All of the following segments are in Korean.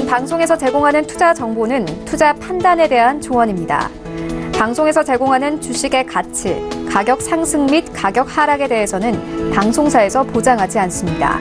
방송에서 제공하는 투자 정보는 투자 판단에 대한 조언입니다. 방송에서 제공하는 주식의 가치, 가격 상승 및 가격 하락에 대해서는 방송사에서 보장하지 않습니다.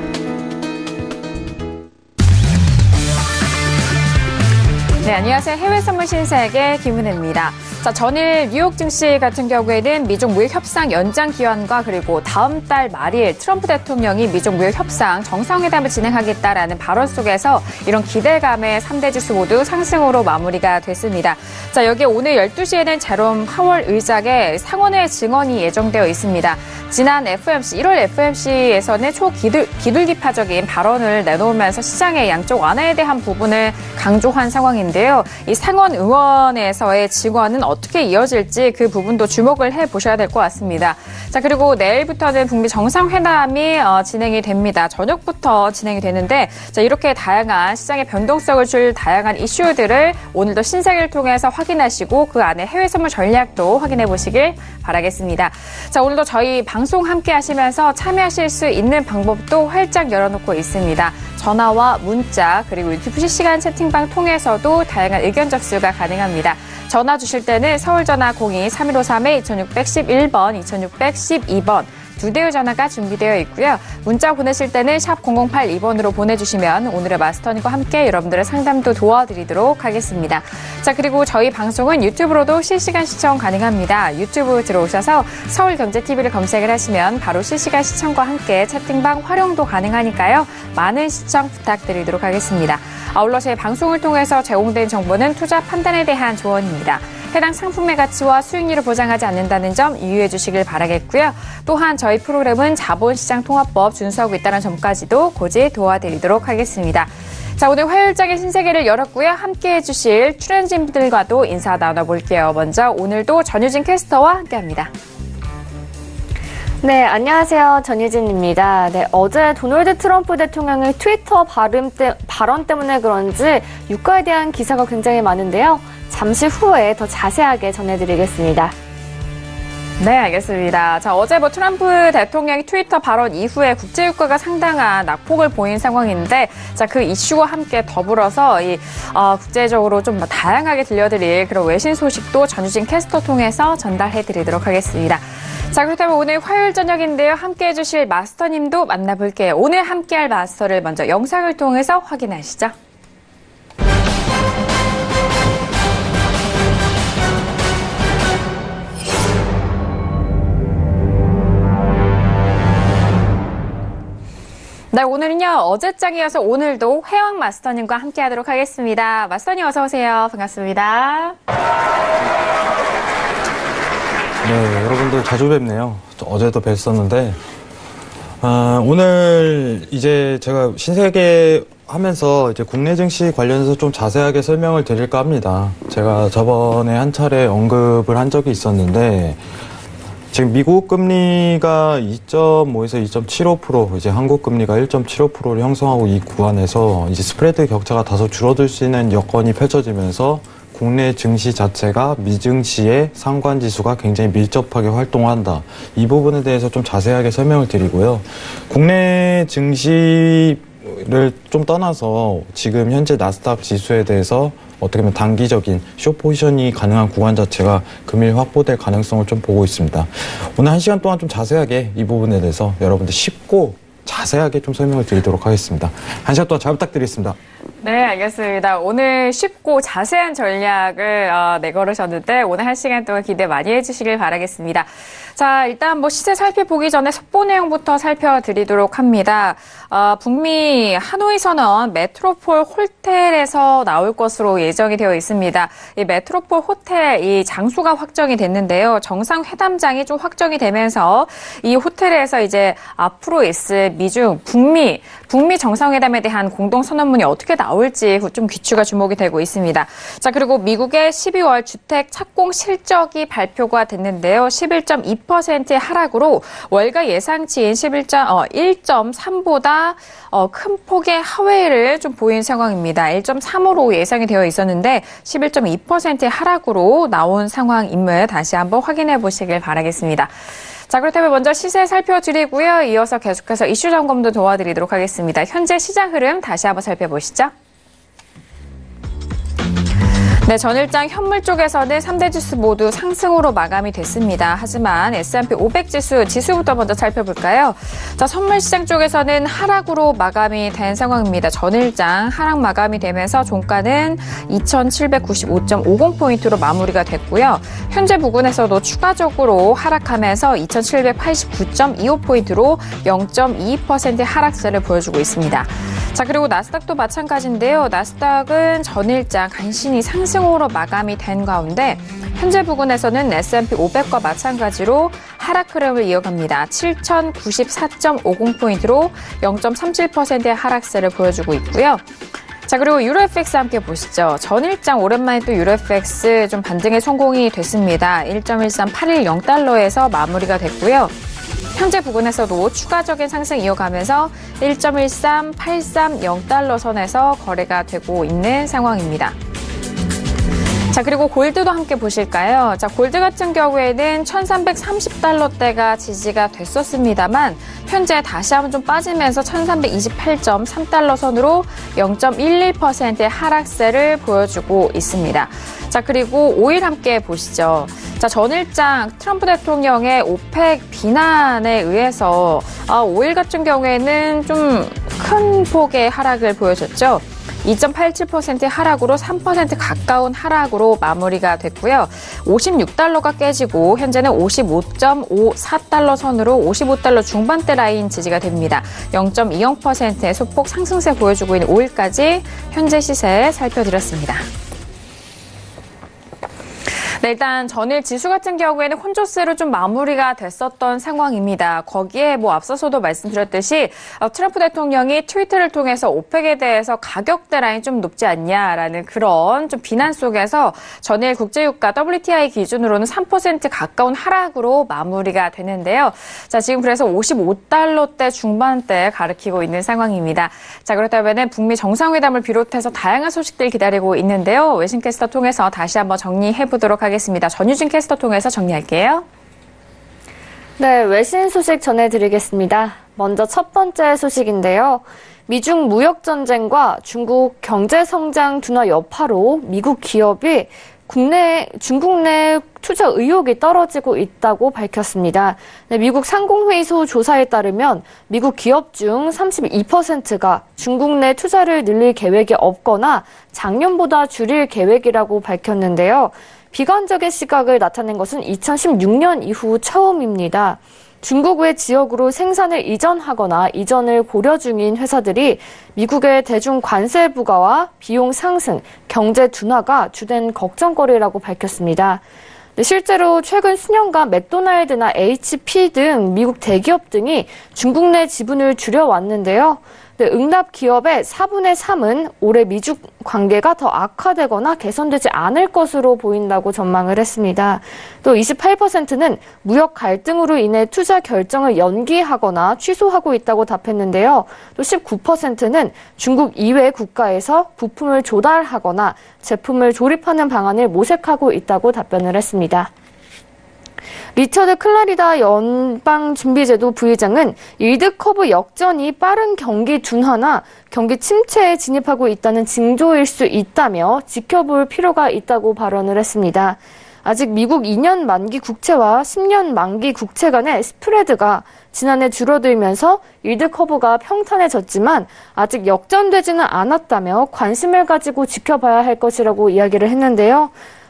네, 안녕하세요. 해외 선물 신세계 김은혜입니다. 자, 전일 뉴욕 증시 같은 경우에는 미중 무역 협상 연장 기한과 그리고 다음 달 말일 트럼프 대통령이 미중 무역 협상 정상회담을 진행하겠다라는 발언 속에서 이런 기대감에 3대 지수 모두 상승으로 마무리가 됐습니다. 자, 여기에 오늘 12시에는 제롬 파월 의장의 상원회 증언이 예정되어 있습니다. 지난 1월 FOMC에서는 초기둘기파적인 발언을 내놓으면서 시장의 양쪽 완화에 대한 부분을 강조한 상황인데요. 이 상원 의원에서의 증언은 어떻게 이어질지 그 부분도 주목을 해보셔야 될 것 같습니다. 자, 그리고 내일부터는 북미 정상회담이 진행이 됩니다. 저녁부터 진행이 되는데, 자, 이렇게 다양한 시장의 변동성을 줄 다양한 이슈들을 오늘도 신세계를 통해서 확인하시고 그 안에 해외 선물 전략도 확인해 보시길 바라겠습니다. 자, 오늘도 저희 방송 함께 하시면서 참여하실 수 있는 방법도 활짝 열어놓고 있습니다. 전화와 문자 그리고 유튜브 실시간 채팅방 통해서도 다양한 의견 접수가 가능합니다. 전화 주실 때는 서울전화 02-3153-2611번, 2612번 두 대의 전화가 준비되어 있고요. 문자 보내실 때는 샵 0082번으로 보내주시면 오늘의 마스터님과 함께 여러분들의 상담도 도와드리도록 하겠습니다. 자, 그리고 저희 방송은 유튜브로도 실시간 시청 가능합니다. 유튜브 들어오셔서 서울경제TV를 검색을 하시면 바로 실시간 시청과 함께 채팅방 활용도 가능하니까요. 많은 시청 부탁드리도록 하겠습니다. 아울러 제 방송을 통해서 제공된 정보는 투자 판단에 대한 조언입니다. 해당 상품의 가치와 수익률을 보장하지 않는다는 점 유의해 주시길 바라겠고요. 또한 저희 프로그램은 자본시장통합법 준수하고 있다는 점까지도 고지 도와드리도록 하겠습니다. 자, 오늘 화요일장의 신세계를 열었고요. 함께해 주실 출연진들과도 인사 나눠볼게요. 먼저 오늘도 전유진 캐스터와 함께합니다. 네, 안녕하세요. 전유진입니다. 네, 어제 도널드 트럼프 대통령의 트위터 발언 때문에 그런지 유가에 대한 기사가 굉장히 많은데요. 잠시 후에 더 자세하게 전해드리겠습니다. 네, 알겠습니다. 자, 어제 트럼프 대통령이 트위터 발언 이후에 국제유가가 상당한 낙폭을 보인 상황인데, 자, 그 이슈와 함께 더불어서 국제적으로 좀 다양하게 들려드릴 그런 외신 소식도 전유진 캐스터 통해서 전달해드리도록 하겠습니다. 자, 그렇다면 오늘 화요일 저녁인데요. 함께해 주실 마스터님도 만나볼게요. 오늘 함께할 마스터를 먼저 영상을 통해서 확인하시죠. 네, 오늘은요, 어제장이어서 오늘도 회왕 마스터님과 함께 하도록 하겠습니다. 마스터님 어서오세요. 반갑습니다. 네, 여러분들 자주 뵙네요. 어제도 뵀었는데, 오늘 이제 제가 신세계 하면서 이제 국내 증시 관련해서 좀 자세하게 설명을 드릴까 합니다. 제가 저번에 한 차례 언급을 한 적이 있었는데, 지금 미국 금리가 2.5에서 2.75%, 이제 한국 금리가 1.75%를 형성하고 이 구간에서 이제 스프레드 격차가 다소 줄어들 수 있는 여건이 펼쳐지면서 국내 증시 자체가 미증시의 상관지수가 굉장히 밀접하게 활동한다. 이 부분에 대해서 좀 자세하게 설명을 드리고요. 국내 증시를 좀 떠나서 지금 현재 나스닥 지수에 대해서 어떻게 보면 단기적인 숏포지션이 가능한 구간 자체가 금일 확보될 가능성을 좀 보고 있습니다. 오늘 1시간 동안 좀 자세하게 이 부분에 대해서 여러분들 쉽고 자세하게 좀 설명을 드리도록 하겠습니다. 1시간 동안 잘 부탁드리겠습니다. 네, 알겠습니다. 오늘 쉽고 자세한 전략을 내걸으셨는데 오늘 1시간 동안 기대 많이 해주시길 바라겠습니다. 자, 일단 시세 살펴보기 전에 속보 내용부터 살펴드리도록 합니다. 북미 하노이 선언 메트로폴 호텔에서 나올 것으로 예정이 되어 있습니다. 이 메트로폴 호텔 이 장소가 확정이 됐는데요. 정상회담장이 좀 확정이 되면서 이 호텔에서 이제 앞으로 있을 미중 북미 정상회담에 대한 공동 선언문이 어떻게 나올지 좀 귀추가 주목이 되고 있습니다. 자, 그리고 미국의 12월 주택 착공 실적이 발표가 됐는데요. 11.2%의 하락으로 월가 예상치인 1.3보다 큰 폭의 하회를 좀 보인 상황입니다. 1.3으로 예상이 되어 있었는데 11.2%의 하락으로 나온 상황임을 다시 한번 확인해 보시길 바라겠습니다. 자, 그렇다면 먼저 시세 살펴드리고요. 이어서 계속해서 이슈 점검도 도와드리도록 하겠습니다. 현재 시장 흐름 다시 한번 살펴보시죠. 네, 전일장 현물 쪽에서는 3대 지수 모두 상승으로 마감이 됐습니다. 하지만 S&P 500 지수부터 먼저 살펴볼까요? 자, 선물 시장 쪽에서는 하락으로 마감이 된 상황입니다. 전일장 하락 마감이 되면서 종가는 2,795.50포인트로 마무리가 됐고요. 현재 부근에서도 추가적으로 하락하면서 2,789.25포인트로 0.22%의 하락세를 보여주고 있습니다. 자, 그리고 나스닥도 마찬가지인데요. 나스닥은 전일장 간신히 상승으로 마감이 된 가운데 현재 부근에서는 S&P 500과 마찬가지로 하락 흐름을 이어갑니다. 7,094.50포인트로 0.37%의 하락세를 보여주고 있고요. 자, 그리고 유로 FX 함께 보시죠. 전일장 오랜만에 또 유로 FX 좀 반등에 성공이 됐습니다. 1.13810달러에서 마무리가 됐고요. 현재 부근에서도 추가적인 상승 이어가면서 1.13830달러 선에서 거래가 되고 있는 상황입니다. 자, 그리고 골드도 함께 보실까요? 자, 골드 같은 경우에는 1,330달러대가 지지가 됐었습니다만 현재 다시 한번 좀 빠지면서 1,328.3달러 선으로 0.11%의 하락세를 보여주고 있습니다. 자, 그리고 오일 함께 보시죠. 자, 전일장 트럼프 대통령의 오펙 비난에 의해서 오일 같은 경우에는 좀 큰 폭의 하락을 보여줬죠. 2.87%의 하락으로 3% 가까운 하락으로 마무리가 됐고요. 56달러가 깨지고 현재는 55.54달러 선으로 55달러 중반대 라인 지지가 됩니다. 0.20%의 소폭 상승세 보여주고 있는 오일까지 현재 시세 살펴드렸습니다. 네, 일단 전일 지수 같은 경우에는 혼조세로 좀 마무리가 됐었던 상황입니다. 거기에 앞서서도 말씀드렸듯이 트럼프 대통령이 트위터를 통해서 오펙에 대해서 가격대 라인 좀 높지 않냐라는 그런 좀 비난 속에서 전일 국제유가 WTI 기준으로는 3% 가까운 하락으로 마무리가 되는데요. 자, 지금 그래서 55달러대 중반대 가리키고 있는 상황입니다. 자, 그렇다면 북미 정상회담을 비롯해서 다양한 소식들 기다리고 있는데요. 외신캐스터 통해서 다시 한번 정리해보도록 하겠습니다. 전유진 캐스터 통해서 정리할게요. 네, 외신 소식 전해드리겠습니다. 먼저 첫 번째 소식인데요. 미중 무역 전쟁과 중국 경제 성장 둔화 여파로 미국 기업이 중국 내 투자 의욕이 떨어지고 있다고 밝혔습니다. 네, 미국 상공회의소 조사에 따르면 미국 기업 중 32%가 중국 내 투자를 늘릴 계획이 없거나 작년보다 줄일 계획이라고 밝혔는데요. 비관적인 시각을 나타낸 것은 2016년 이후 처음입니다. 중국 외 지역으로 생산을 이전하거나 이전을 고려 중인 회사들이 미국의 대중 관세 부과와 비용 상승, 경제 둔화가 주된 걱정거리라고 밝혔습니다. 실제로 최근 수년간 맥도날드나 HP 등 미국 대기업 등이 중국 내 지분을 줄여왔는데요. 응답 기업의 4분의 3은 올해 미중 관계가 더 악화되거나 개선되지 않을 것으로 보인다고 전망을 했습니다. 또 28%는 무역 갈등으로 인해 투자 결정을 연기하거나 취소하고 있다고 답했는데요. 또 19%는 중국 이외 국가에서 부품을 조달하거나 제품을 조립하는 방안을 모색하고 있다고 답변을 했습니다. 리처드 클라리다 연방준비제도 부의장은 일드 커브 역전이 빠른 경기 둔화나 경기 침체에 진입하고 있다는 징조일 수 있다며 지켜볼 필요가 있다고 발언을 했습니다. 아직 미국 2년 만기 국채와 10년 만기 국채 간의 스프레드가 지난해 줄어들면서 일드 커브가 평탄해졌지만 아직 역전되지는 않았다며 관심을 가지고 지켜봐야 할 것이라고 이야기를 했는데요.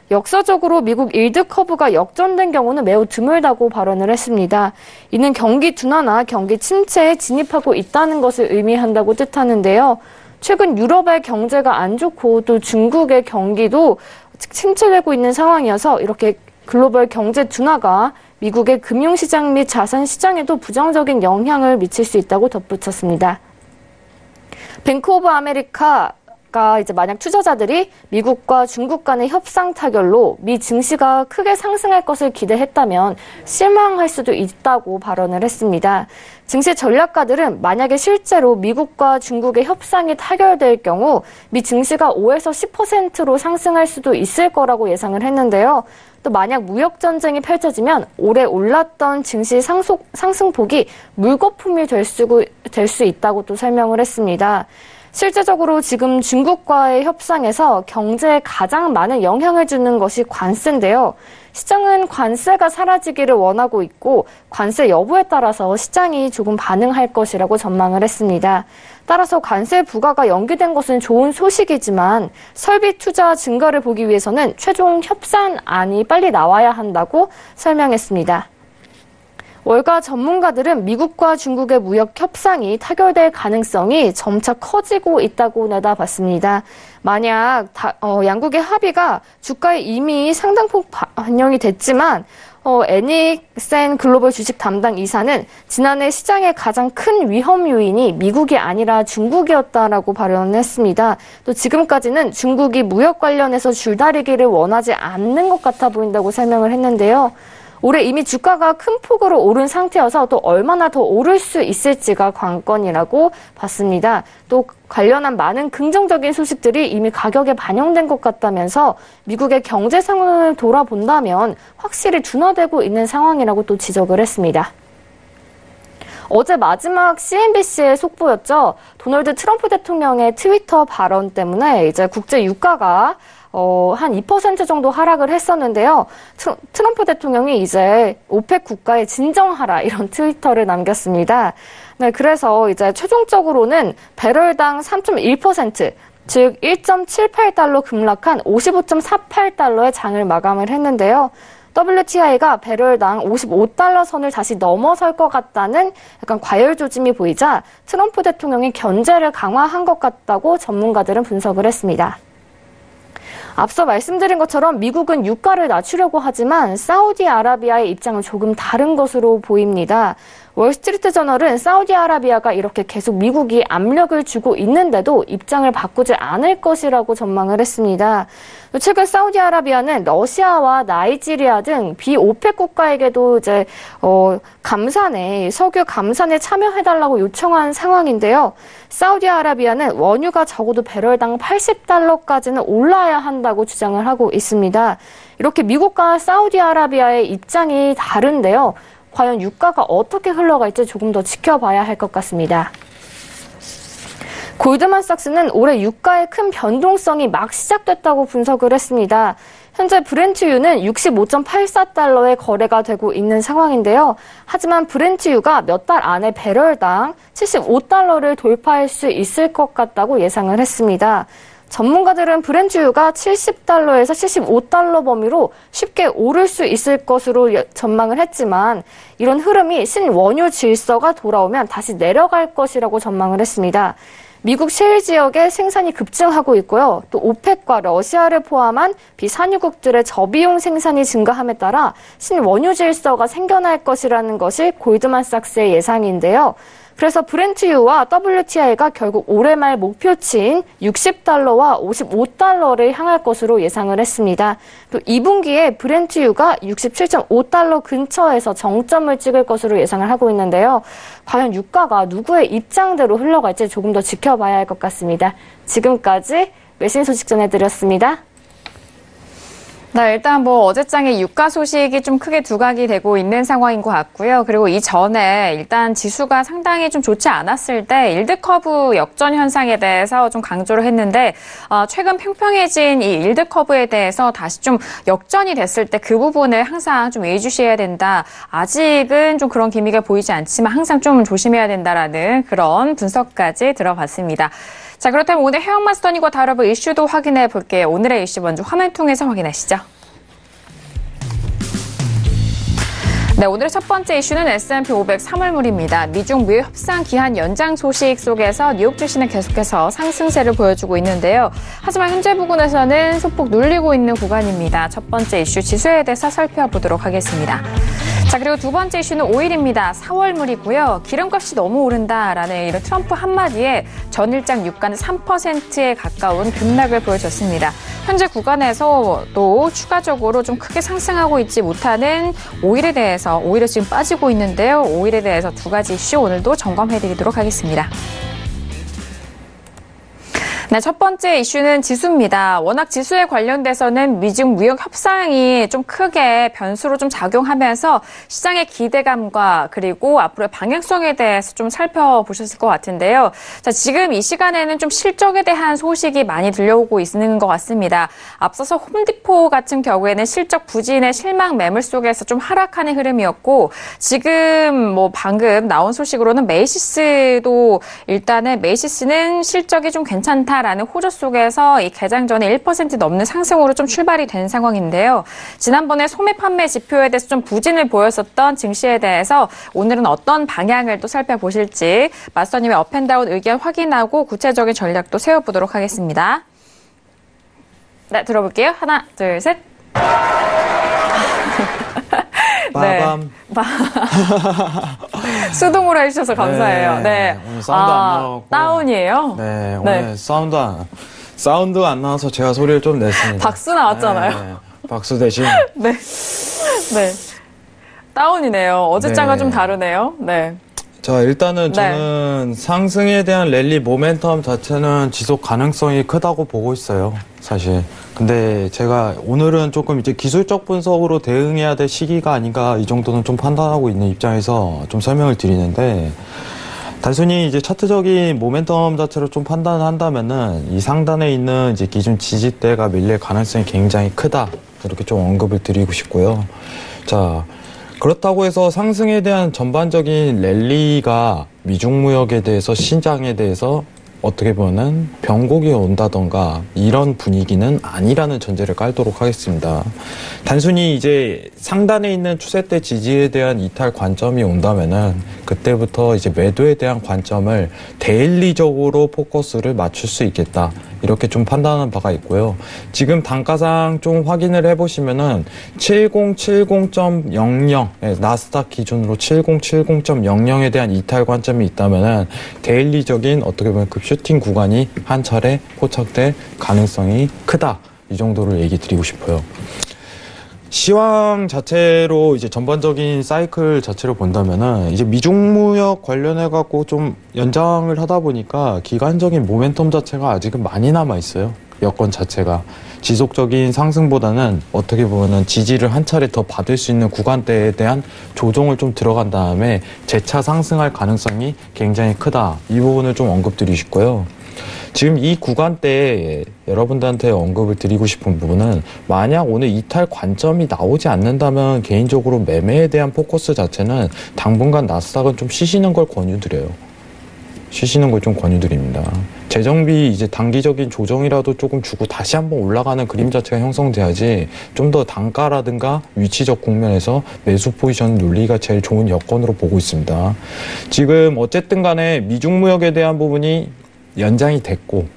역사적으로 미국 일드 커브가 역전된 경우는 매우 드물다고 발언을 했습니다. 이는 경기 둔화나 경기 침체에 진입하고 있다는 것을 의미한다고 뜻하는데요. 최근 유럽의 경제가 안 좋고 또 중국의 경기도 침체되고 있는 상황이어서 이렇게 글로벌 경제 둔화가 미국의 금융시장 및 자산시장에도 부정적인 영향을 미칠 수 있다고 덧붙였습니다. 뱅크 오브 아메리카가 이제 만약 투자자들이 미국과 중국 간의 협상 타결로 미 증시가 크게 상승할 것을 기대했다면 실망할 수도 있다고 발언을 했습니다. 증시 전략가들은 만약에 실제로 미국과 중국의 협상이 타결될 경우 미 증시가 5에서 10%로 상승할 수도 있을 거라고 예상을 했는데요. 또 만약 무역전쟁이 펼쳐지면 올해 올랐던 증시 상승폭이 물거품이 될 수 있다고 또 설명을 했습니다. 실제적으로 지금 중국과의 협상에서 경제에 가장 많은 영향을 주는 것이 관세인데요. 시장은 관세가 사라지기를 원하고 있고 관세 여부에 따라서 시장이 조금 반응할 것이라고 전망을 했습니다. 따라서 관세 부과가 연기된 것은 좋은 소식이지만 설비 투자 증가를 보기 위해서는 최종 협상안이 빨리 나와야 한다고 설명했습니다. 월가 전문가들은 미국과 중국의 무역 협상이 타결될 가능성이 점차 커지고 있다고 내다봤습니다. 만약 양국의 합의가 주가에 이미 상당폭 반영이 됐지만 애닉센 글로벌 주식 담당 이사는 지난해 시장의 가장 큰 위험 요인이 미국이 아니라 중국이었다라고 발언했습니다. 또 지금까지는 중국이 무역 관련해서 줄다리기를 원하지 않는 것 같아 보인다고 설명을 했는데요. 올해 이미 주가가 큰 폭으로 오른 상태여서 또 얼마나 더 오를 수 있을지가 관건이라고 봤습니다. 또 관련한 많은 긍정적인 소식들이 이미 가격에 반영된 것 같다면서 미국의 경제 상황을 돌아본다면 확실히 둔화되고 있는 상황이라고 또 지적을 했습니다. 어제 마지막 CNBC의 속보였죠. 도널드 트럼프 대통령의 트위터 발언 때문에 이제 국제 유가가 한 2% 정도 하락을 했었는데요. 트럼프 대통령이 이제 오펙 국가에 진정하라 이런 트위터를 남겼습니다. 네, 그래서 이제 최종적으로는 배럴당 3.1%, 즉 1.78달러 급락한 55.48달러의 장을 마감을 했는데요. WTI가 배럴당 55달러 선을 다시 넘어설 것 같다는 약간 과열 조짐이 보이자 트럼프 대통령이 견제를 강화한 것 같다고 전문가들은 분석을 했습니다. 앞서 말씀드린 것처럼 미국은 유가를 낮추려고 하지만 사우디아라비아의 입장은 조금 다른 것으로 보입니다. 월스트리트 저널은 사우디아라비아가 이렇게 계속 미국이 압력을 주고 있는데도 입장을 바꾸지 않을 것이라고 전망을 했습니다. 최근 사우디아라비아는 러시아와 나이지리아 등 비오펙 국가에게도 이제 석유 감산에 참여해달라고 요청한 상황인데요. 사우디아라비아는 원유가 적어도 배럴당 80달러까지는 올라야 한다고 주장을 하고 있습니다. 이렇게 미국과 사우디아라비아의 입장이 다른데요. 과연 유가가 어떻게 흘러갈지 조금 더 지켜봐야 할 것 같습니다. 골드만삭스는 올해 유가의 큰 변동성이 막 시작됐다고 분석을 했습니다. 현재 브렌트유는 65.84달러에 거래가 되고 있는 상황인데요. 하지만 브렌트유가 몇 달 안에 배럴당 75달러를 돌파할 수 있을 것 같다고 예상을 했습니다. 전문가들은 브렌트유가 70달러에서 75달러 범위로 쉽게 오를 수 있을 것으로 전망을 했지만 이런 흐름이 신원유 질서가 돌아오면 다시 내려갈 것이라고 전망을 했습니다. 미국 셰일 지역의 생산이 급증하고 있고요. 또 오펙과 러시아를 포함한 비산유국들의 저비용 생산이 증가함에 따라 신원유 질서가 생겨날 것이라는 것이 골드만삭스의 예상인데요. 그래서 브렌트유와 WTI가 결국 올해 말 목표치인 60달러와 55달러를 향할 것으로 예상을 했습니다. 또 2분기에 브렌트유가 67.5달러 근처에서 정점을 찍을 것으로 예상을 하고 있는데요. 과연 유가가 누구의 입장대로 흘러갈지 조금 더 지켜봐야 할 것 같습니다. 지금까지 외신 소식 전해드렸습니다. 네, 일단 어제장에 유가 소식이 좀 크게 두각이 되고 있는 상황인 것 같고요. 그리고 이전에 일단 지수가 상당히 좀 좋지 않았을 때 일드커브 역전 현상에 대해서 좀 강조를 했는데 최근 평평해진 이 일드커브에 대해서 다시 좀 역전이 됐을 때 그 부분을 항상 좀 예의주시해야 된다. 아직은 좀 그런 기미가 보이지 않지만 항상 좀 조심해야 된다라는 그런 분석까지 들어봤습니다. 자, 그렇다면 오늘 해외마스터니과 다뤄볼 이슈도 확인해 볼게요. 오늘의 이슈 먼저 화면 통해서 확인하시죠. 네, 오늘의 첫 번째 이슈는 S&P 500 3월물입니다. 미중 무역 협상 기한 연장 소식 속에서 뉴욕 증시는 계속해서 상승세를 보여주고 있는데요. 하지만 현재 부근에서는 소폭 눌리고 있는 구간입니다. 첫 번째 이슈 지수에 대해서 살펴보도록 하겠습니다. 자, 그리고 두 번째 이슈는 오일입니다. 4월물이고요. 기름값이 너무 오른다라는 이런 트럼프 한마디에 전일장 유가는 3%에 가까운 급락을 보여줬습니다. 현재 구간에서 또 추가적으로 좀 크게 상승하고 있지 못하는 오일에 대해서 오히려 지금 빠지고 있는데요. 오일에 대해서 두 가지 이슈 오늘도 점검해드리도록 하겠습니다. 네, 첫 번째 이슈는 지수입니다. 워낙 지수에 관련돼서는 미중 무역 협상이 좀 크게 변수로 좀 작용하면서 시장의 기대감과 그리고 앞으로의 방향성에 대해서 좀 살펴보셨을 것 같은데요. 자, 지금 이 시간에는 좀 실적에 대한 소식이 많이 들려오고 있는 것 같습니다. 앞서서 홈디포 같은 경우에는 실적 부진의 실망 매물 속에서 좀 하락하는 흐름이었고, 지금 뭐 방금 나온 소식으로는 메이시스도 일단은 메이시스는 실적이 좀 괜찮다 라는 호조 속에서 이 개장 전에 1% 넘는 상승으로 좀 출발이 된 상황인데요. 지난번에 소매 판매 지표에 대해서 좀 부진을 보였었던 증시에 대해서 오늘은 어떤 방향을 또 살펴보실지 마스터님의 업앤다운 의견 확인하고 구체적인 전략도 세워보도록 하겠습니다. 네, 들어볼게요. 하나, 둘, 셋. 빠밤. 수동으로 해주셔서 감사해요. 네. 오늘 사운드 안 나왔고. 다운이에요? 네, 오늘 사운드 안 나와서 제가 소리를 좀 냈습니다. 박수 나왔잖아요. 네, 박수 대신. 네. 네. 다운이네요. 어제장과 좀 다르네요. 네. 자, 일단은 저는 상승에 대한 랠리 모멘텀 자체는 지속 가능성이 크다고 보고 있어요, 사실. 근데 제가 오늘은 조금 이제 기술적 분석으로 대응해야 될 시기가 아닌가, 이 정도는 좀 판단하고 있는 입장에서 좀 설명을 드리는데, 단순히 이제 차트적인 모멘텀 자체로 좀 판단을 한다면은 이 상단에 있는 이제 기준 지지대가 밀릴 가능성이 굉장히 크다, 이렇게 좀 언급을 드리고 싶고요. 자, 그렇다고 해서 상승에 대한 전반적인 랠리가 미중무역에 대해서 시장에 대해서 어떻게 보면은 변곡이 온다던가 이런 분위기는 아니라는 전제를 깔도록 하겠습니다. 단순히 이제 상단에 있는 추세대 지지에 대한 이탈 관점이 온다면은 그때부터 이제 매도에 대한 관점을 데일리적으로 포커스를 맞출 수 있겠다, 이렇게 좀 판단하는 바가 있고요. 지금 단가상 좀 확인을 해보시면은 7070.00, 나스닥 기준으로 7070.00에 대한 이탈 관점이 있다면은 데일리적인 어떻게 보면 슈팅 구간이 한 차례 포착될 가능성이 크다, 이 정도를 얘기 드리고 싶어요. 시황 자체로 이제 전반적인 사이클 자체로 본다면은 이제 미중무역 관련해 갖고 좀 연장을 하다 보니까 기간적인 모멘텀 자체가 아직은 많이 남아 있어요. 여건 자체가 지속적인 상승보다는 어떻게 보면은 지지를 한 차례 더 받을 수 있는 구간대에 대한 조정을 좀 들어간 다음에 재차 상승할 가능성이 굉장히 크다, 이 부분을 좀 언급드리고 싶고요. 지금 이 구간대에 여러분들한테 언급을 드리고 싶은 부분은, 만약 오늘 이탈 관점이 나오지 않는다면 개인적으로 매매에 대한 포커스 자체는 당분간 나스닥은 좀 쉬시는 걸 권유드려요. 쉬시는 걸 좀 권유드립니다. 재정비 이제 단기적인 조정이라도 조금 주고 다시 한번 올라가는 그림 자체가 형성돼야지 좀 더 단가라든가 위치적 국면에서 매수 포지션 논리가 제일 좋은 여건으로 보고 있습니다. 지금 어쨌든 간에 미중무역에 대한 부분이 연장이 됐고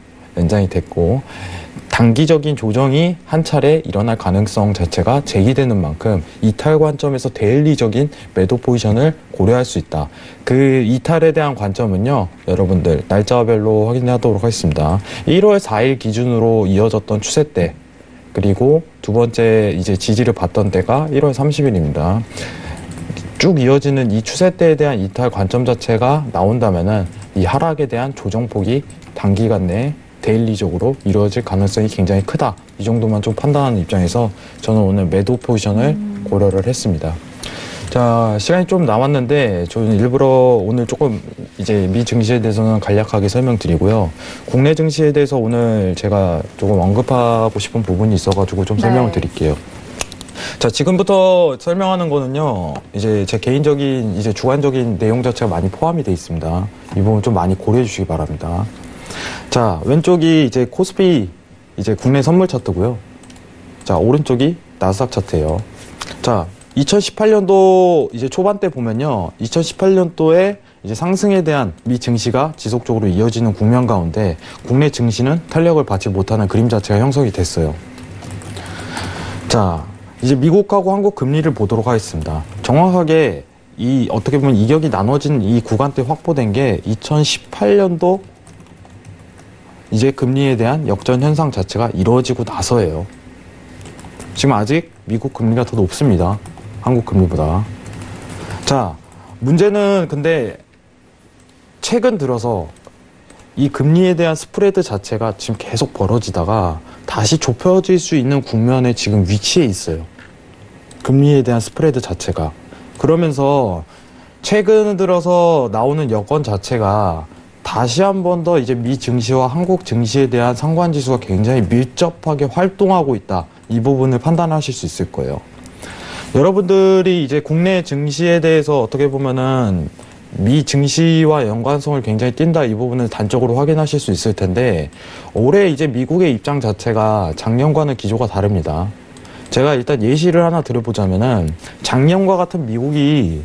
단기적인 조정이 한 차례 일어날 가능성 자체가 제기되는 만큼 이탈 관점에서 데일리적인 매도 포지션을 고려할 수 있다. 그 이탈에 대한 관점은요, 여러분들 날짜별로 확인하도록 하겠습니다. 1월 4일 기준으로 이어졌던 추세대, 그리고 두 번째 이제 지지를 받던 때가 1월 30일입니다. 쭉 이어지는 이 추세대에 대한 이탈 관점 자체가 나온다면은 이 하락에 대한 조정폭이 단기간 내에 데일리적으로 이루어질 가능성이 굉장히 크다, 이 정도만 좀 판단하는 입장에서 저는 오늘 매도 포지션을 고려를 했습니다. 자, 시간이 좀 남았는데 저는 일부러 오늘 조금 이제 미 증시에 대해서는 간략하게 설명드리고요. 국내 증시에 대해서 오늘 제가 조금 언급하고 싶은 부분이 있어가지고 좀 설명을 드릴게요. 자, 지금부터 설명하는 거는요, 이제 제 개인적인 이제 주관적인 내용 자체가 많이 포함이 되어 있습니다. 이 부분 좀 많이 고려해 주시기 바랍니다. 자, 왼쪽이 이제 코스피 이제 국내 선물 차트고요. 자, 오른쪽이 나스닥 차트예요. 자, 2018년도 이제 초반 때 보면요, 2018년도에 이제 상승에 대한 미 증시가 지속적으로 이어지는 국면 가운데 국내 증시는 탄력을 받지 못하는 그림 자체가 형성이 됐어요. 자, 이제 미국하고 한국 금리를 보도록 하겠습니다. 정확하게 어떻게 보면 이격이 나눠진 이 구간대 확보된 게 2018년도 이제 금리에 대한 역전 현상 자체가 이루어지고 나서예요. 지금 아직 미국 금리가 더 높습니다. 한국 금리보다. 자, 문제는 근데 최근 들어서 이 금리에 대한 스프레드 자체가 지금 계속 벌어지다가 다시 좁혀질 수 있는 국면에 지금 위치해 있어요. 금리에 대한 스프레드 자체가. 그러면서 최근 들어서 나오는 여건 자체가 다시 한 번 더 이제 미 증시와 한국 증시에 대한 상관지수가 굉장히 밀접하게 활동하고 있다. 이 부분을 판단하실 수 있을 거예요. 여러분들이 이제 국내 증시에 대해서 어떻게 보면은 미 증시와 연관성을 굉장히 띈다. 이 부분을 단적으로 확인하실 수 있을 텐데 올해 이제 미국의 입장 자체가 작년과는 기조가 다릅니다. 제가 일단 예시를 하나 드려보자면은 작년과 같은 미국이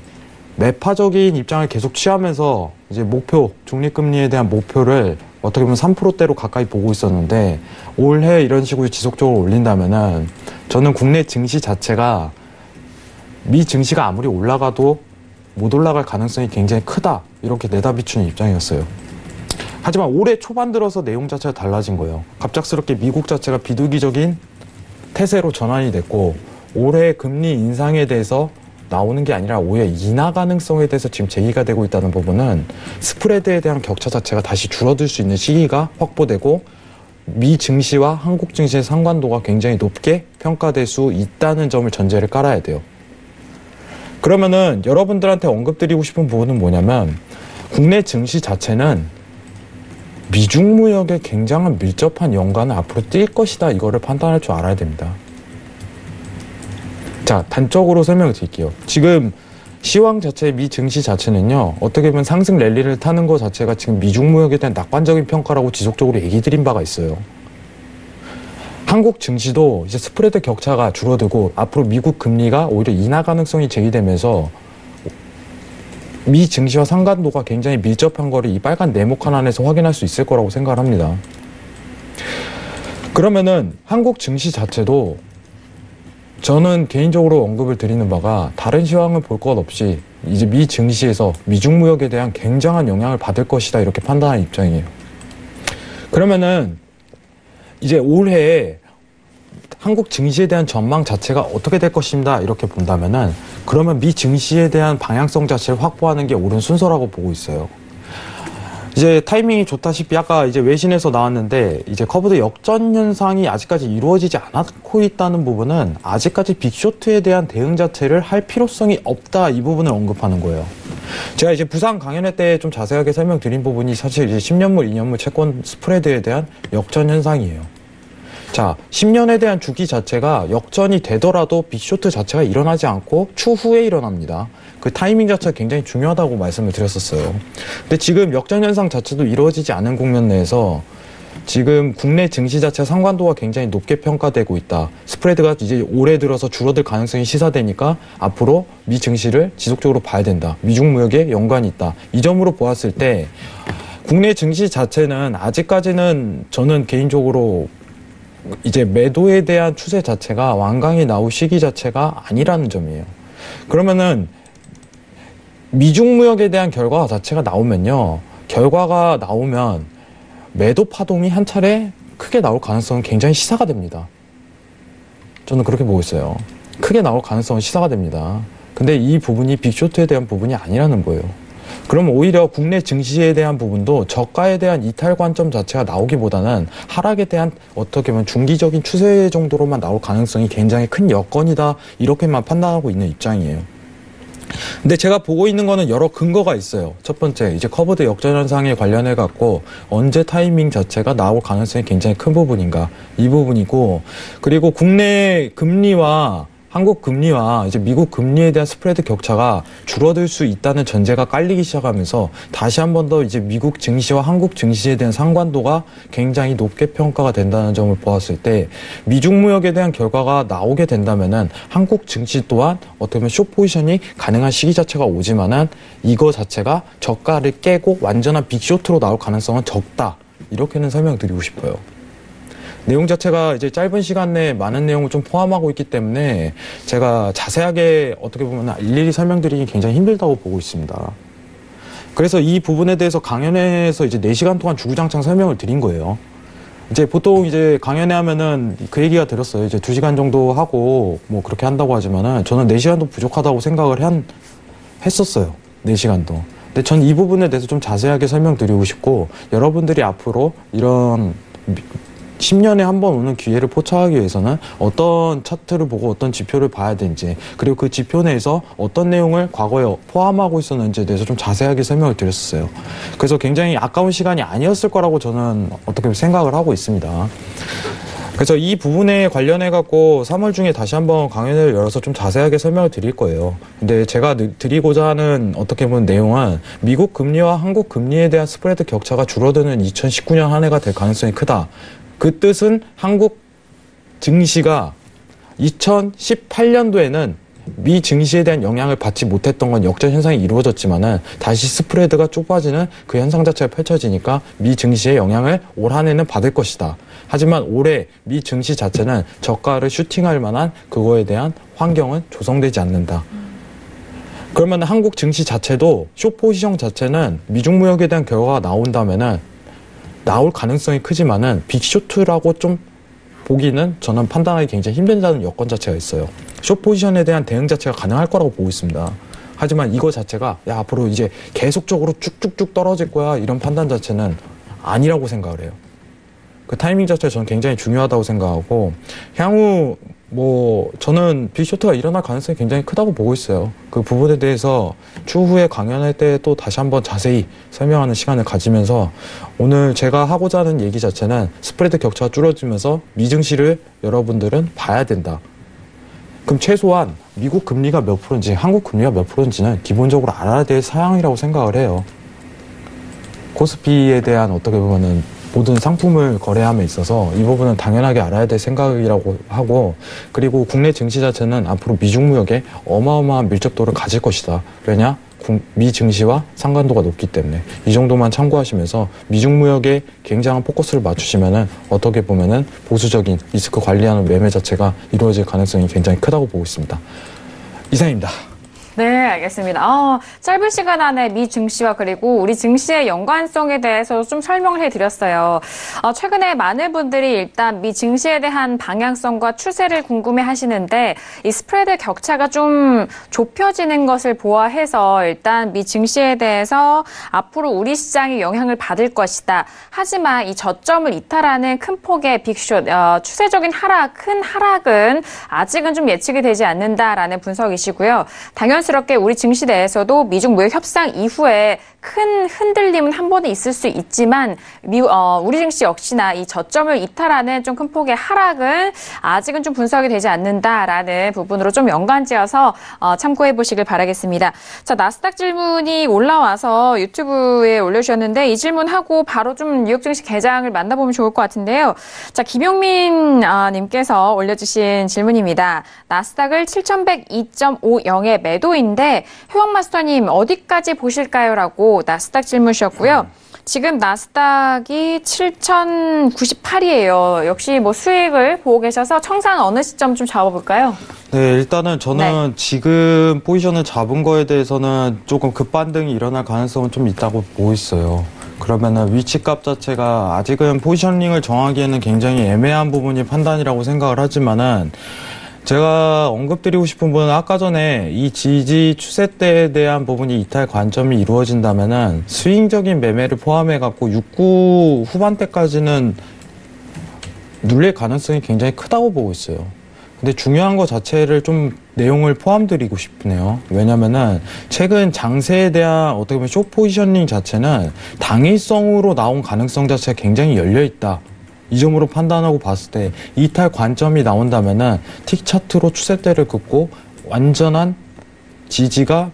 매파적인 입장을 계속 취하면서 이제 목표, 중립금리에 대한 목표를 어떻게 보면 3%대로 가까이 보고 있었는데 올해 이런 식으로 지속적으로 올린다면은 저는 국내 증시 자체가 미 증시가 아무리 올라가도 못 올라갈 가능성이 굉장히 크다. 이렇게 내다비추는 입장이었어요. 하지만 올해 초반 들어서 내용 자체가 달라진 거예요. 갑작스럽게 미국 자체가 비둘기적인 태세로 전환이 됐고 올해 금리 인상에 대해서 나오는 게 아니라 오히려 인하 가능성에 대해서 지금 제기가 되고 있다는 부분은 스프레드에 대한 격차 자체가 다시 줄어들 수 있는 시기가 확보되고 미 증시와 한국 증시의 상관도가 굉장히 높게 평가될 수 있다는 점을 전제를 깔아야 돼요. 그러면은 여러분들한테 언급드리고 싶은 부분은 뭐냐면 국내 증시 자체는 미중 무역에 굉장한 밀접한 연관을 앞으로 띌 것이다. 이거를 판단할 줄 알아야 됩니다. 자, 단적으로 설명을 드릴게요. 지금 시황 자체, 미 증시 자체는요, 어떻게 보면 상승 랠리를 타는 것 자체가 지금 미중 무역에 대한 낙관적인 평가라고 지속적으로 얘기 드린 바가 있어요. 한국 증시도 이제 스프레드 격차가 줄어들고 앞으로 미국 금리가 오히려 인하 가능성이 제기되면서 미 증시와 상관도가 굉장히 밀접한 거를 이 빨간 네모칸 안에서 확인할 수 있을 거라고 생각을 합니다. 그러면은 한국 증시 자체도 저는 개인적으로 언급을 드리는 바가 다른 시황을 볼 것 없이 이제 미 증시에서 미중 무역에 대한 굉장한 영향을 받을 것이다 이렇게 판단하는 입장이에요. 그러면은 이제 올해 한국 증시에 대한 전망 자체가 어떻게 될 것입니다 이렇게 본다면은 그러면 미 증시에 대한 방향성 자체를 확보하는 게 옳은 순서라고 보고 있어요. 이제 타이밍이 좋다시피 아까 이제 외신에서 나왔는데 이제 커브드 역전 현상이 아직까지 이루어지지 않고 있다는 부분은 아직까지 빅쇼트에 대한 대응 자체를 할 필요성이 없다 이 부분을 언급하는 거예요. 제가 이제 부산 강연회 때 좀 자세하게 설명드린 부분이 사실 이제 10년물, 2년물 채권 스프레드에 대한 역전 현상이에요. 자, 10년에 대한 주기 자체가 역전이 되더라도 빅쇼트 자체가 일어나지 않고 추후에 일어납니다. 그 타이밍 자체가 굉장히 중요하다고 말씀을 드렸었어요. 근데 지금 역전 현상 자체도 이루어지지 않은 국면 내에서 지금 국내 증시 자체 상관도가 굉장히 높게 평가되고 있다. 스프레드가 이제 올해 들어서 줄어들 가능성이 시사되니까 앞으로 미 증시를 지속적으로 봐야 된다. 미중 무역에 연관이 있다. 이 점으로 보았을 때 국내 증시 자체는 아직까지는 저는 개인적으로 이제 매도에 대한 추세 자체가 완강히 나올 시기 자체가 아니라는 점이에요. 그러면은 미중 무역에 대한 결과 자체가 나오면요. 결과가 나오면 매도 파동이 한 차례 크게 나올 가능성은 굉장히 시사가 됩니다. 저는 그렇게 보고 있어요. 크게 나올 가능성은 시사가 됩니다. 근데 이 부분이 빅쇼트에 대한 부분이 아니라는 거예요. 그럼 오히려 국내 증시에 대한 부분도 저가에 대한 이탈 관점 자체가 나오기보다는 하락에 대한 어떻게 보면 중기적인 추세 정도로만 나올 가능성이 굉장히 큰 여건이다 이렇게만 판단하고 있는 입장이에요. 근데 제가 보고 있는 거는 여러 근거가 있어요. 첫 번째, 이제 커브드 역전 현상에 관련해 갖고 언제 타이밍 자체가 나올 가능성이 굉장히 큰 부분인가 이 부분이고, 그리고 국내 금리와 한국 금리와 이제 미국 금리에 대한 스프레드 격차가 줄어들 수 있다는 전제가 깔리기 시작하면서 다시 한 번 더 이제 미국 증시와 한국 증시에 대한 상관도가 굉장히 높게 평가가 된다는 점을 보았을 때 미중 무역에 대한 결과가 나오게 된다면은 한국 증시 또한 어떻게 보면 숏 포지션이 가능한 시기 자체가 오지만은 이거 자체가 저가를 깨고 완전한 빅쇼트로 나올 가능성은 적다. 이렇게는 설명드리고 싶어요. 내용 자체가 이제 짧은 시간 내에 많은 내용을 좀 포함하고 있기 때문에 제가 자세하게 어떻게 보면 일일이 설명드리기 굉장히 힘들다고 보고 있습니다. 그래서 이 부분에 대해서 강연회에서 이제 4시간 동안 주구장창 설명을 드린 거예요. 이제 보통 이제 강연회 하면은 그 얘기가 들었어요. 이제 2시간 정도 하고 뭐 그렇게 한다고 하지만은 저는 4시간도 부족하다고 생각을 했었어요. 4시간도. 근데 전 이 부분에 대해서 좀 자세하게 설명드리고 싶고, 여러분들이 앞으로 이런 10년에 한 번 오는 기회를 포착하기 위해서는 어떤 차트를 보고 어떤 지표를 봐야 되는지, 그리고 그 지표 내에서 어떤 내용을 과거에 포함하고 있었는지에 대해서 좀 자세하게 설명을 드렸어요. 그래서 굉장히 아까운 시간이 아니었을 거라고 저는 어떻게 생각을 하고 있습니다. 그래서 이 부분에 관련해 갖고 3월 중에 다시 한번 강연을 열어서 좀 자세하게 설명을 드릴 거예요. 근데 제가 드리고자 하는 어떻게 보면 내용은 미국 금리와 한국 금리에 대한 스프레드 격차가 줄어드는 2019년 한 해가 될 가능성이 크다. 그 뜻은 한국 증시가 2018년도에는 미 증시에 대한 영향을 받지 못했던 건 역전 현상이 이루어졌지만은 다시 스프레드가 좁아지는 그 현상 자체가 펼쳐지니까 미 증시의 영향을 올 한 해는 받을 것이다. 하지만 올해 미 증시 자체는 저가를 슈팅할 만한 그거에 대한 환경은 조성되지 않는다. 그러면 한국 증시 자체도 숏 포지션 자체는 미중 무역에 대한 결과가 나온다면은 나올 가능성이 크지만은 빅쇼트라고 좀 보기는 저는 판단하기 굉장히 힘든다는 여건 자체가 있어요. 숏 포지션에 대한 대응 자체가 가능할 거라고 보고 있습니다. 하지만 이거 자체가 야 앞으로 이제 계속적으로 쭉쭉쭉 떨어질 거야 이런 판단 자체는 아니라고 생각을 해요. 그 타이밍 자체가 저는 굉장히 중요하다고 생각하고, 향후 뭐 저는 빅쇼트가 일어날 가능성이 굉장히 크다고 보고 있어요. 그 부분에 대해서 추후에 강연할 때 또 다시 한번 자세히 설명하는 시간을 가지면서, 오늘 제가 하고자 하는 얘기 자체는 스프레드 격차가 줄어들면서 미증시를 여러분들은 봐야 된다. 그럼 최소한 미국 금리가 몇 프로인지 한국 금리가 몇 프로인지는 기본적으로 알아야 될 사항이라고 생각을 해요. 코스피에 대한 어떻게 보면은 모든 상품을 거래함에 있어서 이 부분은 당연하게 알아야 될 생각이라고 하고, 그리고 국내 증시 자체는 앞으로 미중 무역에 어마어마한 밀접도를 가질 것이다. 왜냐? 미 증시와 상관도가 높기 때문에 이 정도만 참고하시면서 미중 무역에 굉장한 포커스를 맞추시면은 어떻게 보면은 보수적인 리스크 관리하는 매매 자체가 이루어질 가능성이 굉장히 크다고 보고 있습니다. 이상입니다. 네, 알겠습니다. 짧은 시간 안에 미 증시와 그리고 우리 증시의 연관성에 대해서 좀 설명을 해드렸어요. 최근에 많은 분들이 일단 미 증시에 대한 방향성과 추세를 궁금해 하시는데, 이 스프레드 격차가 좀 좁혀지는 것을 보아해서 일단 미 증시에 대해서 앞으로 우리 시장이 영향을 받을 것이다. 하지만 이 저점을 이탈하는 큰 폭의 빅숏, 추세적인 큰 하락은 아직은 좀 예측이 되지 않는다라는 분석이시고요. 당연스럽게 우리 증시 내에서도 미중 무역 협상 이후에 큰 흔들림은 한 번은 있을 수 있지만 우리 증시 역시나 이 저점을 이탈하는 좀 큰 폭의 하락은 아직은 좀 분석이 되지 않는다라는 부분으로 좀 연관지어서 참고해 보시길 바라겠습니다. 자, 나스닥 질문이 올라와서 유튜브에 올려주셨는데 이 질문하고 바로 좀 뉴욕 증시 개장을 만나보면 좋을 것 같은데요. 자, 김용민 님께서 올려주신 질문입니다. 나스닥을 7102.50에 매도인데 효영마스터님 어디까지 보실까요? 라고 나스닥 질문 주셨고요. 지금 나스닥이 7,098이에요. 역시 뭐 수익을 보고 계셔서 청산 어느 시점 좀 잡아볼까요? 네, 일단은 저는 지금 포지션을 잡은 거에 대해서는 조금 급반등이 일어날 가능성은 좀 있다고 보고 있어요. 그러면은 위치값 자체가 아직은 포지셔닝을 정하기에는 굉장히 애매한 부분이 판단이라고 생각을 하지만은, 제가 언급드리고 싶은 부분은 아까 전에 이 지지 추세대에 대한 부분이 이탈 관점이 이루어진다면은 스윙적인 매매를 포함해갖고 6구 후반대까지는 눌릴 가능성이 굉장히 크다고 보고 있어요. 근데 중요한 거 자체를 좀 내용을 포함드리고 싶네요. 왜냐면은 최근 장세에 대한 어떻게 보면 숏 포지셔닝 자체는 당일성으로 나온 가능성 자체가 굉장히 열려있다. 이 점으로 판단하고 봤을 때 이탈 관점이 나온다면은 틱 차트로 추세대를 긋고 완전한 지지가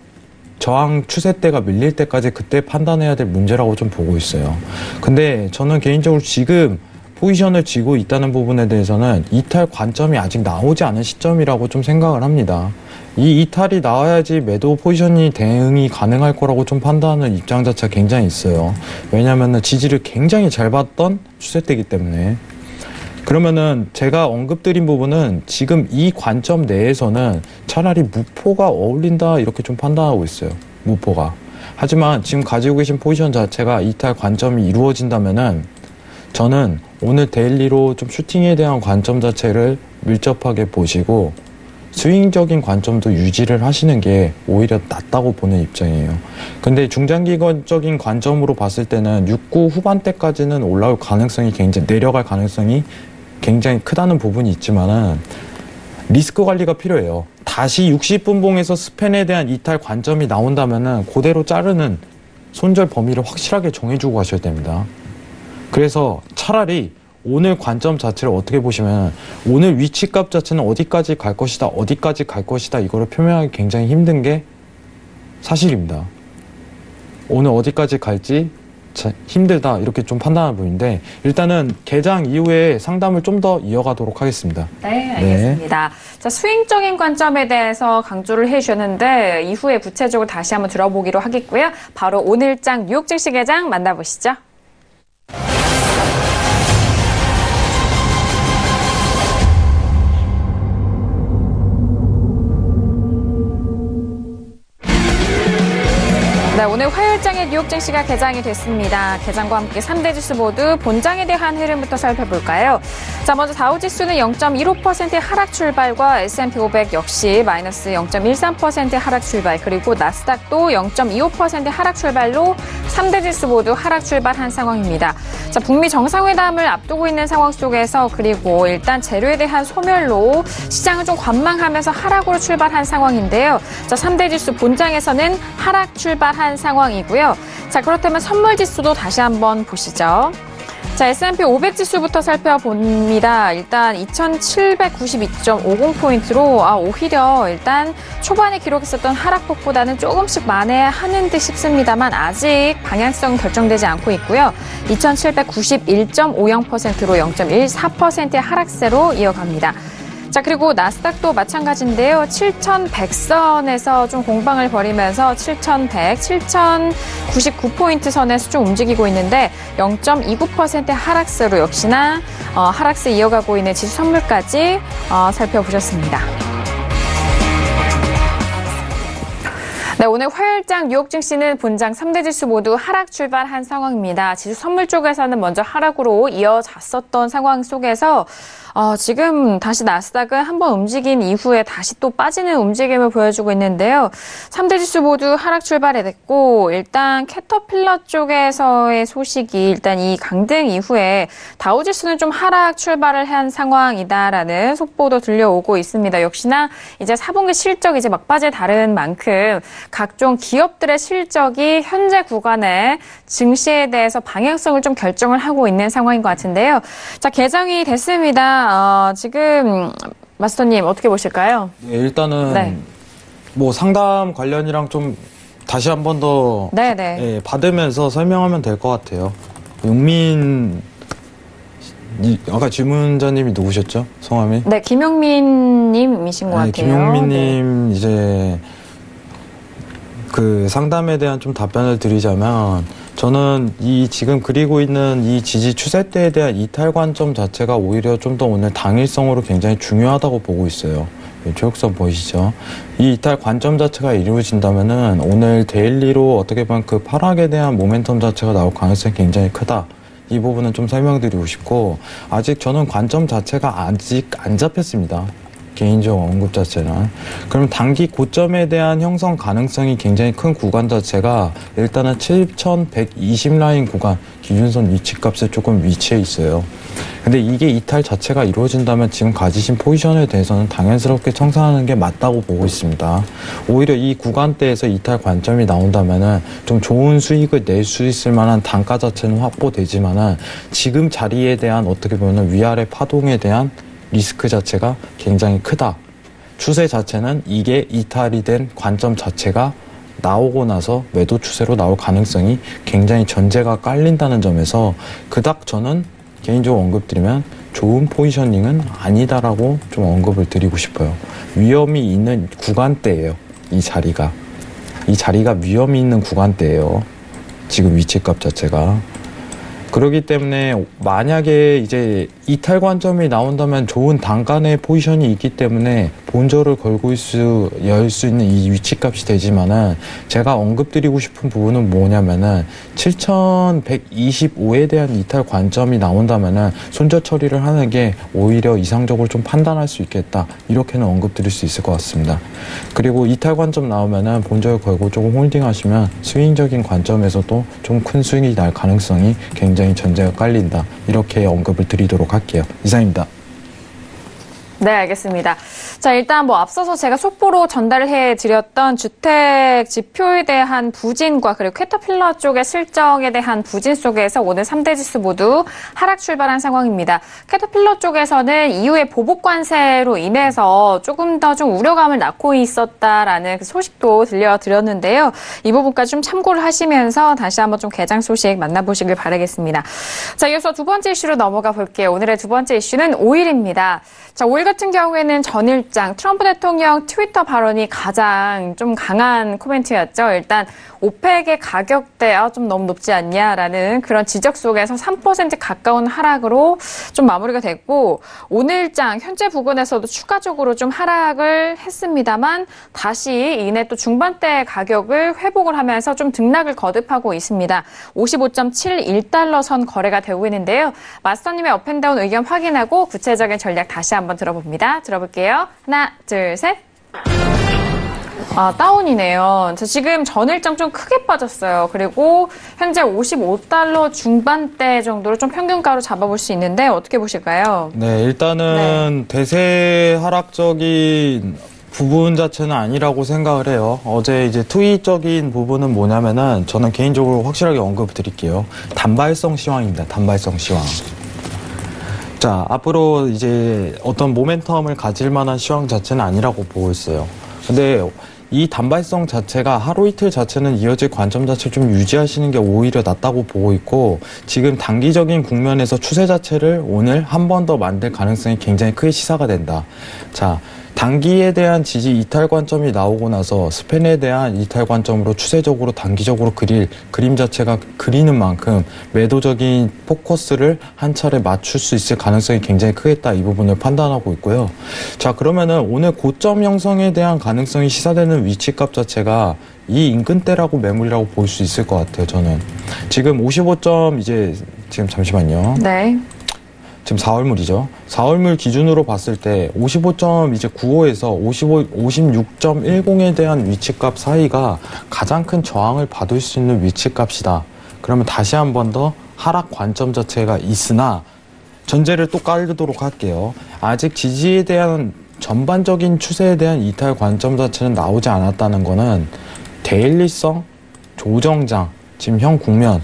저항 추세대가 밀릴 때까지 그때 판단해야 될 문제라고 좀 보고 있어요. 근데 저는 개인적으로 지금 포지션을 쥐고 있다는 부분에 대해서는 이탈 관점이 아직 나오지 않은 시점이라고 좀 생각을 합니다. 이 이탈이 나와야지 매도 포지션이 대응이 가능할 거라고 좀 판단하는 입장 자체가 굉장히 있어요. 왜냐면은 지지를 굉장히 잘 봤던 추세대이기 때문에. 그러면은 제가 언급드린 부분은 지금 이 관점 내에서는 차라리 무포가 어울린다 이렇게 좀 판단하고 있어요. 무포가. 하지만 지금 가지고 계신 포지션 자체가 이탈 관점이 이루어진다면은 저는 오늘 데일리로 좀 슈팅에 대한 관점 자체를 밀접하게 보시고 스윙적인 관점도 유지를 하시는 게 오히려 낫다고 보는 입장이에요. 근데 중장기적인 관점으로 봤을 때는 6구 후반대까지는 올라올 가능성이 굉장히, 내려갈 가능성이 굉장히 크다는 부분이 있지만은 리스크 관리가 필요해요. 다시 60분봉에서 스팬에 대한 이탈 관점이 나온다면은 그대로 자르는 손절 범위를 확실하게 정해주고 가셔야 됩니다. 그래서 차라리 오늘 관점 자체를 어떻게 보시면 오늘 위치값 자체는 어디까지 갈 것이다, 어디까지 갈 것이다 이거를 표명하기 굉장히 힘든 게 사실입니다. 오늘 어디까지 갈지 힘들다 이렇게 좀 판단하는 부분인데 일단은 개장 이후에 상담을 좀 더 이어가도록 하겠습니다. 네, 알겠습니다. 자, 스윙적인 관점에 대해서 강조를 해주셨는데 이후에 구체적으로 다시 한번 들어보기로 하겠고요. 바로 오늘장 뉴욕 증시 개장 만나보시죠. 네, 오늘 화요일장의 뉴욕 증시가 개장이 됐습니다. 개장과 함께 3대 지수 모두 본장에 대한 흐름부터 살펴볼까요? 자, 먼저 다우지수는 0.15%의 하락 출발과 S&P 500 역시 마이너스 0.13%의 하락 출발, 그리고 나스닥도 0.25%의 하락 출발로 3대 지수 모두 하락 출발한 상황입니다. 자, 북미 정상회담을 앞두고 있는 상황 속에서 그리고 일단 재료에 대한 소멸로 시장은 좀 관망하면서 하락으로 출발한 상황인데요. 자, 3대 지수 본장에서는 하락 출발한 상황이고요. 자, 그렇다면 선물 지수도 다시 한번 보시죠. 자, S&P 500 지수부터 살펴봅니다. 일단 2792.50포인트로 오히려 일단 초반에 기록했었던 하락폭보다는 조금씩 만회하는 듯 싶습니다만 아직 방향성은 결정되지 않고 있고요. 2791.50%로 0.14%의 하락세로 이어갑니다. 자, 그리고 나스닥도 마찬가지인데요. 7100선에서 좀 공방을 벌이면서 7100, 7099포인트 선에서 좀 움직이고 있는데 0.29%의 하락세로 역시나 하락세 이어가고 있는 지수 선물까지 살펴보셨습니다. 네, 오늘 화요일장 뉴욕 증시는 본장 3대 지수 모두 하락 출발한 상황입니다. 지수 선물 쪽에서는 먼저 하락으로 이어졌었던 상황 속에서 지금 다시 나스닥은 한번 움직인 이후에 다시 또 빠지는 움직임을 보여주고 있는데요. 3대 지수 모두 하락 출발이 됐고 일단 캐터필러 쪽에서의 소식이 일단 이 강등 이후에 다우지수는 좀 하락 출발을 한 상황이다라는 속보도 들려오고 있습니다. 역시나 이제 4분기 실적 이제 막바지에 다른 만큼 각종 기업들의 실적이 현재 구간의 증시에 대해서 방향성을 좀 결정을 하고 있는 상황인 것 같은데요. 자, 개장이 됐습니다. 지금 마스터님 어떻게 보실까요? 네, 일단은 뭐 상담 관련이랑 좀 다시 한 번 더 받으면서 설명하면 될 것 같아요. 용민 아까 질문자님이 누구셨죠? 성함이? 네, 김용민님이신 것 같아요. 김용민님 이제 그 상담에 대한 좀 답변을 드리자면 저는 이 지금 그리고 있는 이 지지 추세대에 대한 이탈 관점 자체가 오히려 좀 더 오늘 당일성으로 굉장히 중요하다고 보고 있어요. 초록선 보이시죠? 이 이탈 관점 자체가 이루어진다면은 오늘 데일리로 어떻게 보면 그 하락에 대한 모멘텀 자체가 나올 가능성이 굉장히 크다. 이 부분은 좀 설명드리고 싶고 아직 저는 관점 자체가 아직 안 잡혔습니다. 개인적 언급 자체는. 그럼 단기 고점에 대한 형성 가능성이 굉장히 큰 구간 자체가 일단은 7120 라인 구간 기준선 위치값에 조금 위치해 있어요. 근데 이게 이탈 자체가 이루어진다면 지금 가지신 포지션에 대해서는 당연스럽게 청산하는 게 맞다고 보고 있습니다. 오히려 이 구간대에서 이탈 관점이 나온다면은 좀 좋은 수익을 낼 수 있을 만한 단가 자체는 확보되지만은 지금 자리에 대한 어떻게 보면 위아래 파동에 대한 리스크 자체가 굉장히 크다. 추세 자체는 이게 이탈이 된 관점 자체가 나오고 나서 매도 추세로 나올 가능성이 굉장히 전제가 깔린다는 점에서 그닥 저는 개인적으로 언급드리면 좋은 포지셔닝은 아니다라고 좀 언급을 드리고 싶어요. 위험이 있는 구간대예요. 이 자리가 위험이 있는 구간대예요. 지금 위치값 자체가. 그렇기 때문에 만약에 이제 이탈 관점이 나온다면 좋은 단간의 포지션이 있기 때문에 본저를 걸고 열 수 있는 이 위치값이 되지만은 제가 언급드리고 싶은 부분은 뭐냐면은 7125에 대한 이탈 관점이 나온다면은 손절 처리를 하는 게 오히려 이상적으로 좀 판단할 수 있겠다. 이렇게는 언급드릴 수 있을 것 같습니다. 그리고 이탈 관점 나오면은 본저를 걸고 조금 홀딩 하시면 스윙적인 관점에서도 좀 큰 스윙이 날 가능성이 굉장히 전제가 깔린다. 이렇게 언급을 드리도록 할게요. 이상입니다. 네, 알겠습니다. 자, 일단 앞서서 제가 속보로 전달을 해드렸던 주택 지표에 대한 부진과 그리고 캐터필러 쪽의 실적에 대한 부진 속에서 오늘 3대 지수 모두 하락 출발한 상황입니다. 캐터필러 쪽에서는 이후에 보복 관세로 인해서 조금 더 좀 우려감을 낳고 있었다라는 그 소식도 들려드렸는데요. 이 부분까지 좀 참고를 하시면서 다시 한번 좀 개장 소식 만나보시길 바라겠습니다. 자, 이어서 두 번째 이슈로 넘어가 볼게요. 오늘의 두 번째 이슈는 오일입니다. 자, 오일 같은 경우에는 전일장 트럼프 대통령 트위터 발언이 가장 좀 강한 코멘트였죠. 일단 오펙의 가격대 좀 너무 높지 않냐라는 그런 지적 속에서 3% 가까운 하락으로 좀 마무리가 됐고, 오늘장 현재 부근에서도 추가적으로 좀 하락을 했습니다만 다시 이내 또 중반대 가격을 회복을 하면서 좀 등락을 거듭하고 있습니다. 55.71달러 선 거래가 되고 있는데요. 마스터님의 업앤다운 의견 확인하고 구체적인 전략 다시 한번 들어봅니다. 들어볼게요. 하나, 둘, 셋. 다운이네요. 지금 전일장 좀 크게 빠졌어요. 그리고 현재 55달러 중반대 정도로 좀 평균가로 잡아볼 수 있는데 어떻게 보실까요? 네, 일단은 대세 하락적인 부분 자체는 아니라고 생각을 해요. 어제 이제 투이적인 부분은 뭐냐면은 저는 개인적으로 확실하게 언급을 드릴게요. 단발성 시황입니다. 단발성 시황. 자, 앞으로 이제 어떤 모멘텀을 가질 만한 시황 자체는 아니라고 보고 있어요. 근데 이 단발성 자체가 하루 이틀 자체는 이어질 관점 자체를 좀 유지하시는 게 오히려 낫다고 보고 있고, 지금 단기적인 국면에서 추세 자체를 오늘 한 번 더 만들 가능성이 굉장히 크게 시사가 된다. 자, 단기에 대한 지지 이탈 관점이 나오고 나서 스팬에 대한 이탈 관점으로 추세적으로 단기적으로 그림 자체가 그리는 만큼 매도적인 포커스를 한 차례 맞출 수 있을 가능성이 굉장히 크겠다. 이 부분을 판단하고 있고요. 자, 그러면은 오늘 고점 형성에 대한 가능성이 시사되는 위치값 자체가 이 인근대라고 매물이라고 볼 수 있을 것 같아요. 저는 지금 55점 지금 잠시만요. 네. 지금 4월물이죠. 4월물 기준으로 봤을 때 55.95에서 56.10에 대한 위치값 사이가 가장 큰 저항을 받을 수 있는 위치값이다. 그러면 다시 한 번 더 하락 관점 자체가 있으나 전제를 또 깔도록 할게요. 아직 지지에 대한 전반적인 추세에 대한 이탈 관점 자체는 나오지 않았다는 거는 데일리성 조정장, 지금 현 국면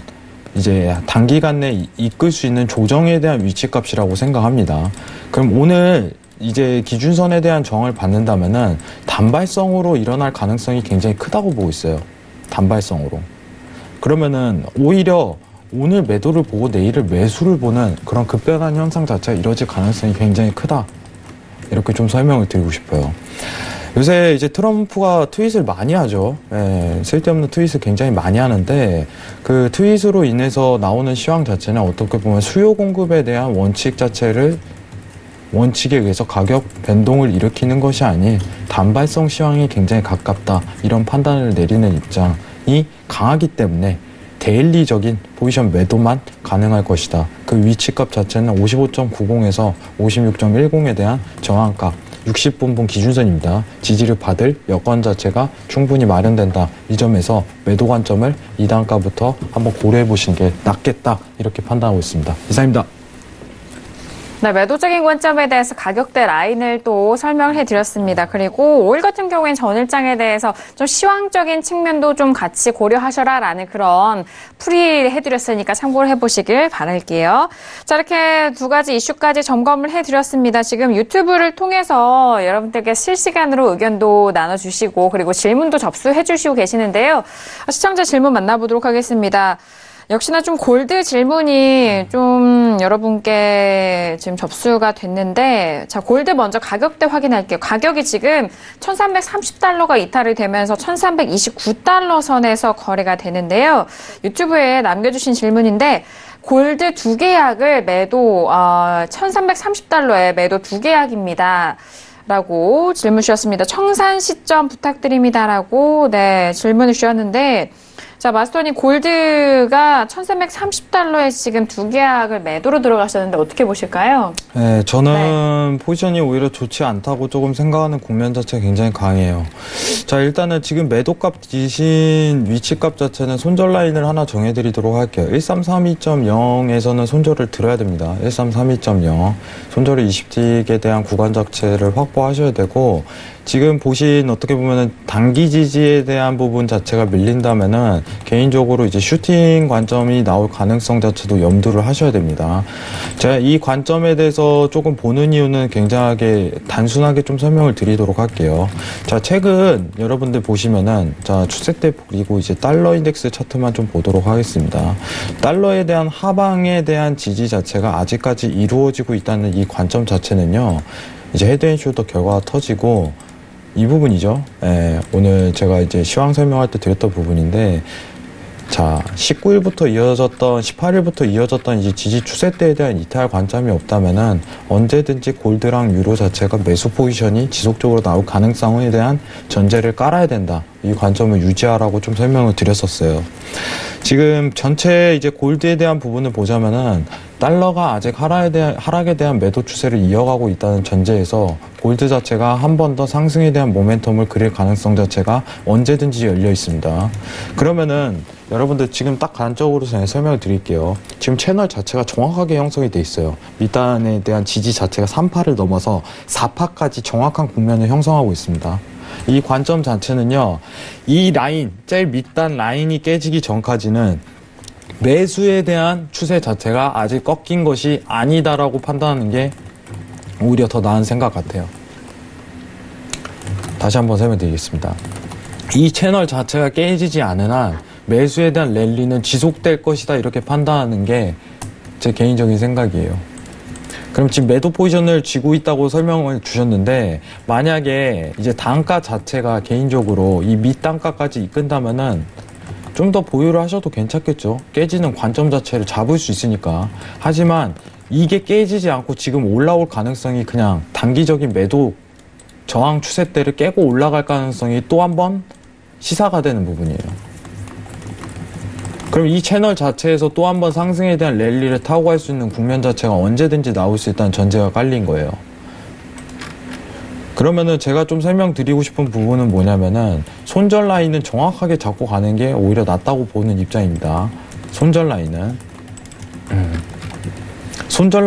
이제 단기간 내에 이끌 수 있는 조정에 대한 위치값이라고 생각합니다. 그럼 오늘 이제 기준선에 대한 저항을 받는다면은 단발성으로 일어날 가능성이 굉장히 크다고 보고 있어요. 단발성으로. 그러면은 오히려 오늘 매도를 보고 내일을 매수를 보는 그런 급변한 현상 자체가 이뤄질 가능성이 굉장히 크다. 이렇게 좀 설명을 드리고 싶어요. 요새 이제 트럼프가 트윗을 많이 하죠. 쓸데없는 트윗을 굉장히 많이 하는데, 그 트윗으로 인해서 나오는 시황 자체는 어떻게 보면 수요 공급에 대한 원칙에 의해서 가격 변동을 일으키는 것이 아닌 단발성 시황이 굉장히 가깝다. 이런 판단을 내리는 입장이 강하기 때문에 데일리적인 포지션 매도만 가능할 것이다. 그 위치값 자체는 55.90에서 56.10에 대한 저항값 60분분 기준선입니다. 지지를 받을 여건 자체가 충분히 마련된다. 이 점에서 매도 관점을 2단가부터 한번 고려해 보시는 게 낫겠다. 이렇게 판단하고 있습니다. 이상입니다. 네, 매도적인 관점에 대해서 가격대 라인을 또 설명을 해드렸습니다. 그리고 오일 같은 경우에는 전일장에 대해서 좀 시황적인 측면도 좀 같이 고려하셔라라는 그런 풀이 해드렸으니까 참고를 해보시길 바랄게요. 자, 이렇게 두 가지 이슈까지 점검을 해드렸습니다. 지금 유튜브를 통해서 여러분들께 실시간으로 의견도 나눠주시고 그리고 질문도 접수해주시고 계시는데요. 시청자 질문 만나보도록 하겠습니다. 역시나 좀 골드 질문이 좀 여러분께 지금 접수가 됐는데, 자, 골드 먼저 가격대 확인할게요. 가격이 지금 1330달러가 이탈이 되면서 1329달러 선에서 거래가 되는데요. 유튜브에 남겨주신 질문인데, 골드 2계약을 매도 1330달러에 매도 2계약입니다. 라고 질문 주셨습니다. 청산 시점 부탁드립니다라고 네, 질문을 주셨는데 자, 마스터님 골드가 1330달러에 지금 2계약을 매도로 들어가셨는데 어떻게 보실까요? 네, 저는 포지션이 오히려 좋지 않다고 조금 생각하는 국면 자체가 굉장히 강해요. 자, 일단은 지금 매도값 대신 위치값 자체는 손절 라인을 하나 정해드리도록 할게요. 1332.0에서는 손절을 들어야 됩니다. 1332.0 손절의 20틱에 대한 구간 자체를 확보하셔야 되고 지금 보신 어떻게 보면은 단기 지지에 대한 부분 자체가 밀린다면은 개인적으로 이제 슈팅 관점이 나올 가능성 자체도 염두를 하셔야 됩니다. 제가 이 관점에 대해서 조금 보는 이유는 굉장하게 단순하게 좀 설명을 드리도록 할게요. 자, 최근 여러분들 보시면은 자, 추세대 그리고 이제 달러 인덱스 차트만 좀 보도록 하겠습니다. 달러에 대한 하방에 대한 지지 자체가 아직까지 이루어지고 있다는 이 관점 자체는요. 이제 헤드앤숄더 결과가 터지고 이 부분이죠. 예, 오늘 제가 이제 시황 설명할 때 드렸던 부분인데, 자, 19일부터 이어졌던, 18일부터 이어졌던 이제 지지 추세대에 대한 이탈 관점이 없다면은 언제든지 골드랑 유로 자체가 매수 포지션이 지속적으로 나올 가능성에 대한 전제를 깔아야 된다. 이 관점을 유지하라고 좀 설명을 드렸었어요. 지금 전체 이제 골드에 대한 부분을 보자면은 달러가 아직 하락에 대한 매도 추세를 이어가고 있다는 전제에서 골드 자체가 한 번 더 상승에 대한 모멘텀을 그릴 가능성 자체가 언제든지 열려 있습니다. 그러면은 여러분들 지금 딱 간접적으로 제가 설명을 드릴게요. 지금 채널 자체가 정확하게 형성이 돼 있어요. 밑단에 대한 지지 자체가 3파를 넘어서 4파까지 정확한 국면을 형성하고 있습니다. 이 관점 자체는요, 이 라인, 제일 밑단 라인이 깨지기 전까지는 매수에 대한 추세 자체가 아직 꺾인 것이 아니다라고 판단하는 게 오히려 더 나은 생각 같아요. 다시 한번 설명드리겠습니다. 이 채널 자체가 깨지지 않은 한 매수에 대한 랠리는 지속될 것이다 이렇게 판단하는 게 제 개인적인 생각이에요. 그럼 지금 매도 포지션을 쥐고 있다고 설명을 주셨는데 만약에 이제 단가 자체가 개인적으로 이 밑단가까지 이끈다면은 좀 더 보유를 하셔도 괜찮겠죠. 깨지는 관점 자체를 잡을 수 있으니까. 하지만 이게 깨지지 않고 지금 올라올 가능성이 그냥 단기적인 매도 저항 추세대를 깨고 올라갈 가능성이 또 한 번 시사가 되는 부분이에요. 그럼 이 채널 자체에서 또 한 번 상승에 대한 랠리를 타고 갈 수 있는 국면 자체가 언제든지 나올 수 있다는 전제가 깔린 거예요. 그러면은 제가 좀 설명드리고 싶은 부분은 뭐냐면은 손절 라인은 정확하게 잡고 가는 게 오히려 낫다고 보는 입장입니다. 손절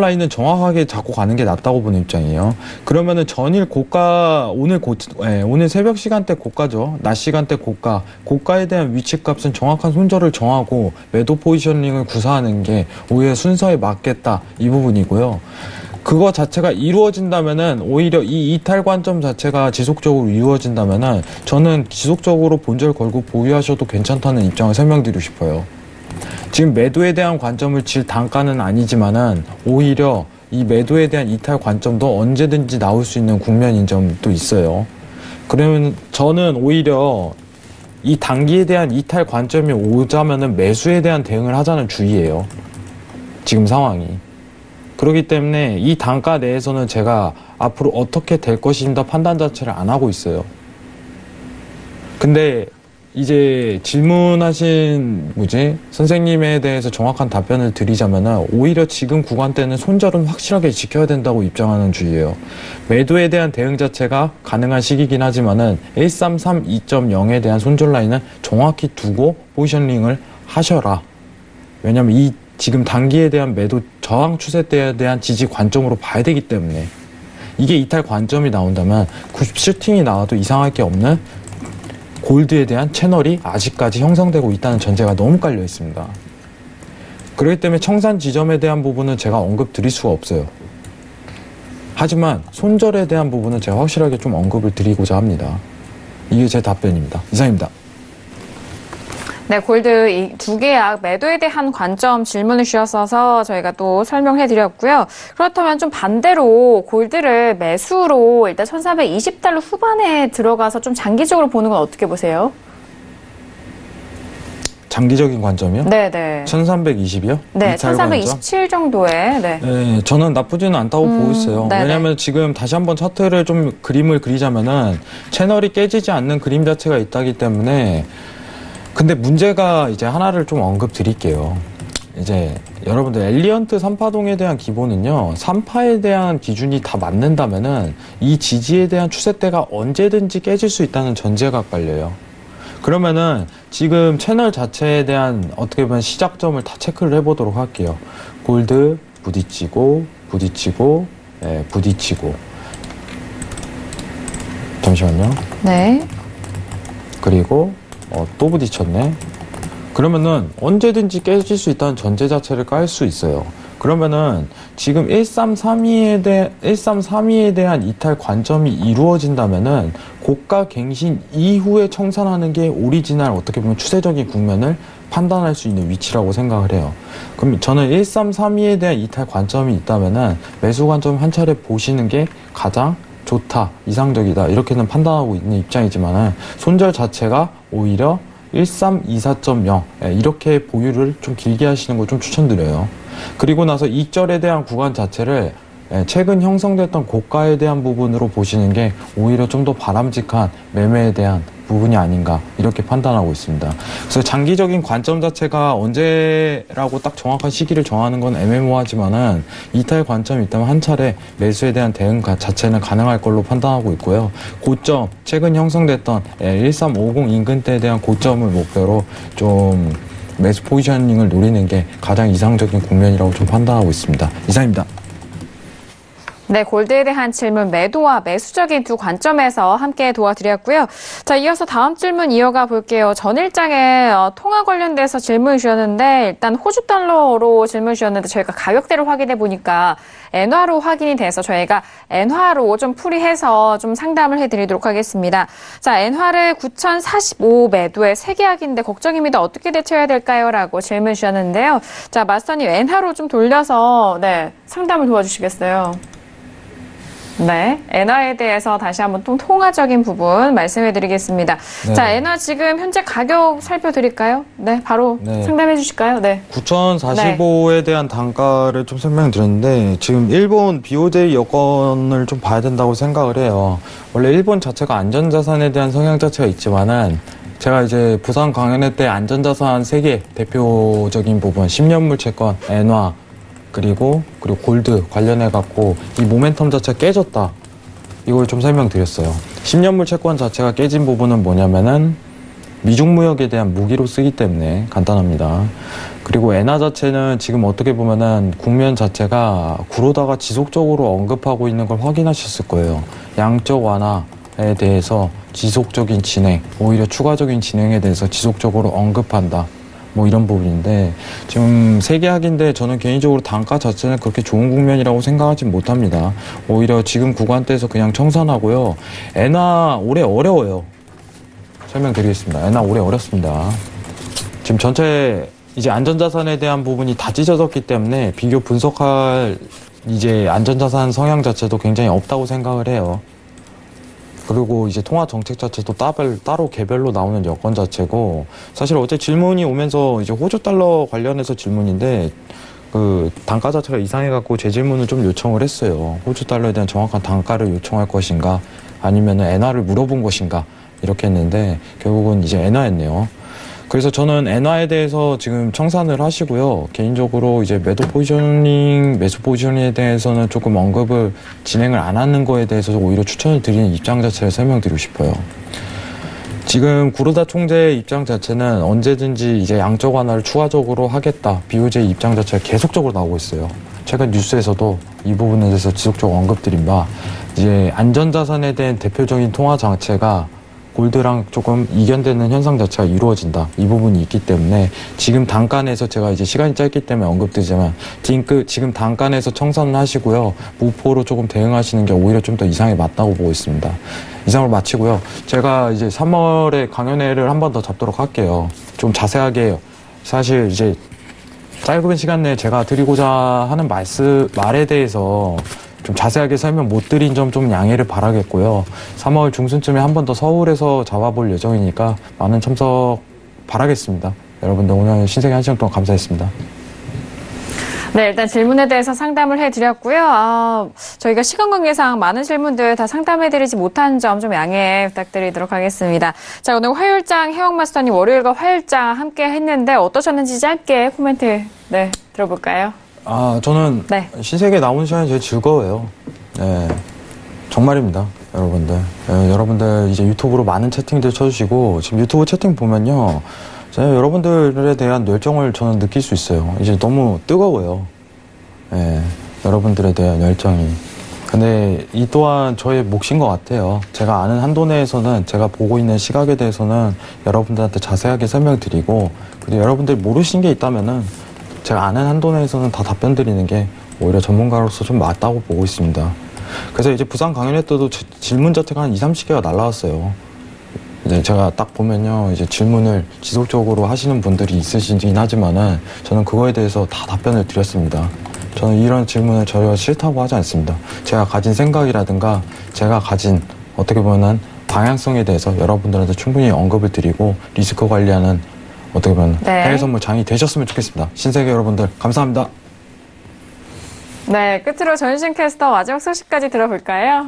라인은 정확하게 잡고 가는 게 낫다고 보는 입장이에요. 그러면은 전일 고가, 오늘 새벽 시간대 고가죠. 낮 시간대 고가에 대한 위치값은 정확한 손절을 정하고 매도 포지셔닝을 구사하는 게 오히려 순서에 맞겠다. 이 부분이고요. 그거 자체가 이루어진다면은 오히려 이 이탈 관점 자체가 지속적으로 이루어진다면은 저는 지속적으로 본절 걸고 보유하셔도 괜찮다는 입장을 설명드리고 싶어요. 지금 매도에 대한 관점을 질 단가는 아니지만은 오히려 이 매도에 대한 이탈 관점도 언제든지 나올 수 있는 국면인 점도 있어요. 그러면 저는 오히려 이 단기에 대한 이탈 관점이 오자면은 매수에 대한 대응을 하자는 주의예요. 지금 상황이. 그렇기 때문에 이 단가 내에서는 제가 앞으로 어떻게 될 것인가 판단 자체를 안 하고 있어요. 근데 이제 질문하신 선생님에 대해서 정확한 답변을 드리자면은 오히려 지금 구간대는 손절은 확실하게 지켜야 된다고 입장하는 주의예요. 매도에 대한 대응 자체가 가능한 시기긴 하지만은 1332.0에 대한 손절 라인은 정확히 두고 포지셔닝을 하셔라. 왜냐면 이 지금 단기에 대한 매도 저항 추세대에 대한 지지 관점으로 봐야 되기 때문에 이게 이탈 관점이 나온다면 90슈팅이 나와도 이상할 게 없는 골드에 대한 채널이 아직까지 형성되고 있다는 전제가 너무 깔려 있습니다. 그렇기 때문에 청산 지점에 대한 부분은 제가 언급 드릴 수가 없어요. 하지만 손절에 대한 부분은 제가 확실하게 좀 언급을 드리고자 합니다. 이게 제 답변입니다. 이상입니다. 네, 골드 이 2계약 매도에 대한 관점 질문을 주셨어서 저희가 또 설명해 드렸고요. 그렇다면 좀 반대로 골드를 매수로 일단 1420달러 후반에 들어가서 좀 장기적으로 보는 건 어떻게 보세요? 장기적인 관점이요? 네네. 1320이요? 네, 1327 정도에. 네. 네, 저는 나쁘지는 않다고 보고 있어요. 네네. 왜냐면 지금 다시 한번 차트를 좀 그림을 그리자면은 채널이 깨지지 않는 그림 자체가 있다기 때문에 근데 문제가 이제 하나를 좀 언급 드릴게요. 이제 여러분들 엘리언트 3파동에 대한 기본은요 3파에 대한 기준이 다 맞는다면은 이 지지에 대한 추세대가 언제든지 깨질 수 있다는 전제가 깔려요. 그러면은 지금 채널 자체에 대한 어떻게 보면 시작점을 다 체크를 해보도록 할게요. 골드 부딪히고 부딪히고 부딪히고 잠시만요. 네. 그리고 또 부딪혔네. 그러면은 언제든지 깨질 수 있다는 전제 자체를 깔 수 있어요. 그러면은 지금 1332에 대한 이탈 관점이 이루어진다면은 고가 갱신 이후에 청산하는 게 오리지널 어떻게 보면 추세적인 국면을 판단할 수 있는 위치라고 생각을 해요. 그럼 저는 1332에 대한 이탈 관점이 있다면은 매수 관점 한 차례 보시는 게 가장 좋다, 이상적이다 이렇게는 판단하고 있는 입장이지만은 손절 자체가 오히려 1324.0 이렇게 보유를 좀 길게 하시는 걸 좀 추천드려요. 그리고 나서 이절에 대한 구간 자체를 최근 형성됐던 고가에 대한 부분으로 보시는 게 오히려 좀 더 바람직한 매매에 대한 부분이 아닌가 이렇게 판단하고 있습니다. 그래서 장기적인 관점 자체가 언제라고 딱 정확한 시기를 정하는 건 애매모호하지만은 이탈 관점이 있다면 한 차례 매수에 대한 대응 자체는 가능할 걸로 판단하고 있고요. 고점 최근 형성됐던 1350 인근대에 대한 고점을 목표로 좀 매수 포지셔닝을 노리는 게 가장 이상적인 국면이라고 좀 판단하고 있습니다. 이상입니다. 네, 골드에 대한 질문 매도와 매수적인 두 관점에서 함께 도와드렸고요. 자, 이어서 다음 질문 이어가 볼게요. 전일장에 통화 관련돼서 질문 주셨는데 일단 호주 달러로 질문 주셨는데 저희가 가격대를 확인해 보니까 엔화로 확인이 돼서 저희가 엔화로 좀 풀이해서 좀 상담을 해드리도록 하겠습니다. 자, 엔화를 9,045 매도에 세계약인데 걱정입니다. 어떻게 대처해야 될까요? 라고 질문 주셨는데요. 자, 마스터님 엔화로 좀 돌려서 네, 상담을 도와주시겠어요? 네, 엔화에 대해서 다시 한번 좀 통화적인 부분 말씀해 드리겠습니다. 네. 자, 엔화 지금 현재 가격 살펴드릴까요? 네, 바로 네. 상담해 주실까요? 네. 9,045에 대한 단가를 좀 설명드렸는데 지금 일본 BOJ 여건을 좀 봐야 된다고 생각을 해요. 원래 일본 자체가 안전자산에 대한 성향 자체가 있지만은 제가 이제 부산 강연회 때 안전자산 3개 대표적인 부분 10년물 채권, 엔화 그리고 골드 관련해 갖고 이 모멘텀 자체가 깨졌다. 이걸 좀 설명드렸어요. 10년물 채권 자체가 깨진 부분은 뭐냐면은 미중 무역에 대한 무기로 쓰기 때문에 간단합니다. 그리고 엔화 자체는 지금 어떻게 보면은 국면 자체가 구로다가 지속적으로 언급하고 있는 걸 확인하셨을 거예요. 양적 완화에 대해서 지속적인 진행, 오히려 추가적인 진행에 대해서 지속적으로 언급한다. 뭐 이런 부분인데 지금 세계학인데 저는 개인적으로 단가 자체는 그렇게 좋은 국면이라고 생각하진 못합니다. 오히려 지금 구간대에서 그냥 청산하고요. 엔화 올해 어려워요. 설명드리겠습니다. 엔화 올해 어렵습니다. 지금 전체 이제 안전자산에 대한 부분이 다 찢어졌기 때문에 비교 분석할 이제 안전자산 성향 자체도 굉장히 없다고 생각을 해요. 그리고 이제 통화 정책 자체도 따로 개별로 나오는 여건 자체고 사실 어제 질문이 오면서 이제 호주 달러 관련해서 질문인데 그 단가 자체가 이상해갖고 제 질문을 좀 요청을 했어요. 호주 달러에 대한 정확한 단가를 요청할 것인가 아니면은 엔화를 물어본 것인가 이렇게 했는데 결국은 이제 엔화였네요. 그래서 저는 엔화에 대해서 지금 청산을 하시고요. 개인적으로 이제 매수 포지셔닝에 대해서는 조금 언급을 진행을 안 하는 거에 대해서 오히려 추천을 드리는 입장 자체를 설명드리고 싶어요. 지금 구로다 총재의 입장 자체는 언제든지 이제 양적 완화를 추가적으로 하겠다. BOJ 입장 자체가 계속적으로 나오고 있어요. 최근 뉴스에서도 이 부분에 대해서 지속적으로 언급드린 바 이제 안전자산에 대한 대표적인 통화 자체가 골드랑 조금 이견되는 현상 자체가 이루어진다. 이 부분이 있기 때문에 지금 단간에서 제가 이제 시간이 짧기 때문에 언급드리지만 지금 단간에서 청산을 하시고요. 무포로 조금 대응하시는 게 오히려 좀 더 이상에 맞다고 보고 있습니다. 이상으로 마치고요. 제가 이제 3월에 강연회를 한 번 더 잡도록 할게요. 좀 자세하게 사실 이제 짧은 시간 내에 제가 드리고자 하는 말에 대해서 좀 자세하게 설명 못 드린 점 좀 양해를 바라겠고요. 3월 중순쯤에 한 번 더 서울에서 잡아볼 예정이니까 많은 참석 바라겠습니다. 여러분들 오늘 신세계 1시간 동안 감사했습니다. 네, 일단 질문에 대해서 상담을 해드렸고요. 저희가 시간 관계상 많은 질문들 다 상담해드리지 못한 점 좀 양해 부탁드리도록 하겠습니다. 자, 오늘 화요일장 해왕마스터님 월요일과 화요일장 함께 했는데 어떠셨는지 짧게 코멘트 들어볼까요? 저는 네. 신세계 나오는 시간이 제일 즐거워요. 네, 정말입니다, 여러분들. 여러분들 이제 유튜브로 많은 채팅들 쳐주시고 지금 유튜브 채팅 보면요. 여러분들에 대한 열정을 저는 느낄 수 있어요. 이제 너무 뜨거워요. 여러분들에 대한 열정이. 근데 이 또한 저의 몫인 것 같아요. 제가 아는 한도 내에서는 제가 보고 있는 시각에 대해서는 여러분들한테 자세하게 설명드리고, 그리고 여러분들이 모르신 게 있다면은 제가 아는 한도 내에서는 다 답변 드리는 게 오히려 전문가로서 좀 맞다고 보고 있습니다. 그래서 이제 부산 강연회 때도 질문 자체가 한 20-30개가 날라왔어요. 네, 제가 딱 보면요, 이제 질문을 지속적으로 하시는 분들이 있으시긴 하지만은 저는 그거에 대해서 다 답변을 드렸습니다. 저는 이런 질문을 전혀 싫다고 하지 않습니다. 제가 가진 생각이라든가 제가 가진 어떻게 보면 방향성에 대해서 여러분들한테 충분히 언급을 드리고 리스크 관리하는 어떻게 보면 해외 선물 장이 되셨으면 좋겠습니다. 신세계 여러분들 감사합니다. 네, 끝으로 전신 캐스터 마지막 소식까지 들어볼까요?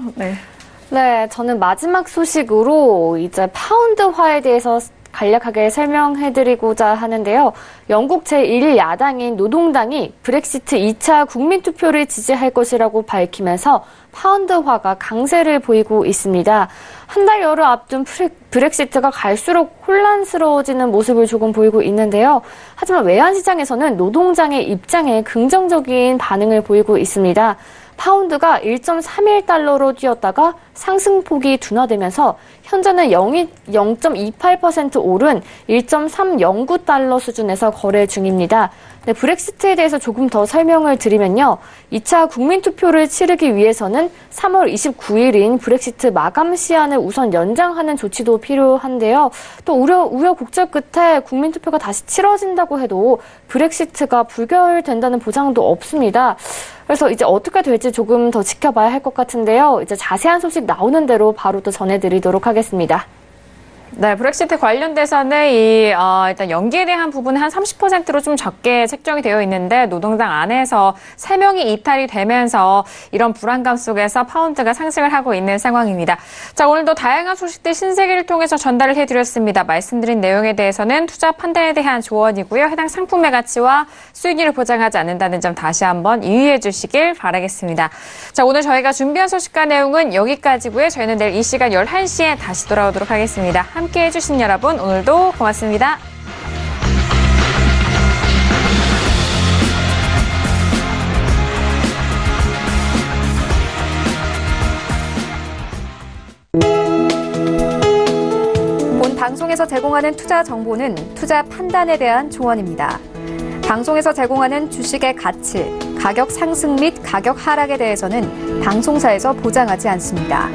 네, 저는 마지막 소식으로 이제 파운드화에 대해서 간략하게 설명해드리고자 하는데요. 영국 제1야당인 노동당이 브렉시트 2차 국민투표를 지지할 것이라고 밝히면서 파운드화가 강세를 보이고 있습니다. 한 달 여를 앞둔 브렉시트가 갈수록 혼란스러워지는 모습을 조금 보이고 있는데요. 하지만 외환시장에서는 노동당의 입장에 긍정적인 반응을 보이고 있습니다. 파운드가 1.31달러로 뛰었다가 상승폭이 둔화되면서 현재는 0.28% 오른 1.309달러 수준에서 거래 중입니다. 네, 브렉시트에 대해서 조금 더 설명을 드리면요. 2차 국민투표를 치르기 위해서는 3월 29일인 브렉시트 마감 시한을 우선 연장하는 조치도 필요한데요. 또 우여곡절 끝에 국민투표가 다시 치러진다고 해도 브렉시트가 불결된다는 보장도 없습니다. 그래서 이제 어떻게 될지 조금 더 지켜봐야 할 것 같은데요. 이제 자세한 소식 나오는 대로 바로 또 전해드리도록 하겠습니다. 네, 브렉시트 관련돼서는 일단 연기에 대한 부분은 한 30%로 좀 적게 책정이 되어 있는데 노동당 안에서 3명이 이탈이 되면서 이런 불안감 속에서 파운드가 상승을 하고 있는 상황입니다. 자, 오늘도 다양한 소식들 신세계를 통해서 전달을 해드렸습니다. 말씀드린 내용에 대해서는 투자 판단에 대한 조언이고요. 해당 상품의 가치와 수익률을 보장하지 않는다는 점 다시 한번 유의해 주시길 바라겠습니다. 자, 오늘 저희가 준비한 소식과 내용은 여기까지고요. 저희는 내일 이 시간 11시에 다시 돌아오도록 하겠습니다. 함께해 주신 여러분 오늘도 고맙습니다. 본 방송에서 제공하는 투자 정보는 투자 판단에 대한 조언입니다. 방송에서 제공하는 주식의 가치, 가격 상승 및 가격 하락에 대해서는 방송사에서 보장하지 않습니다.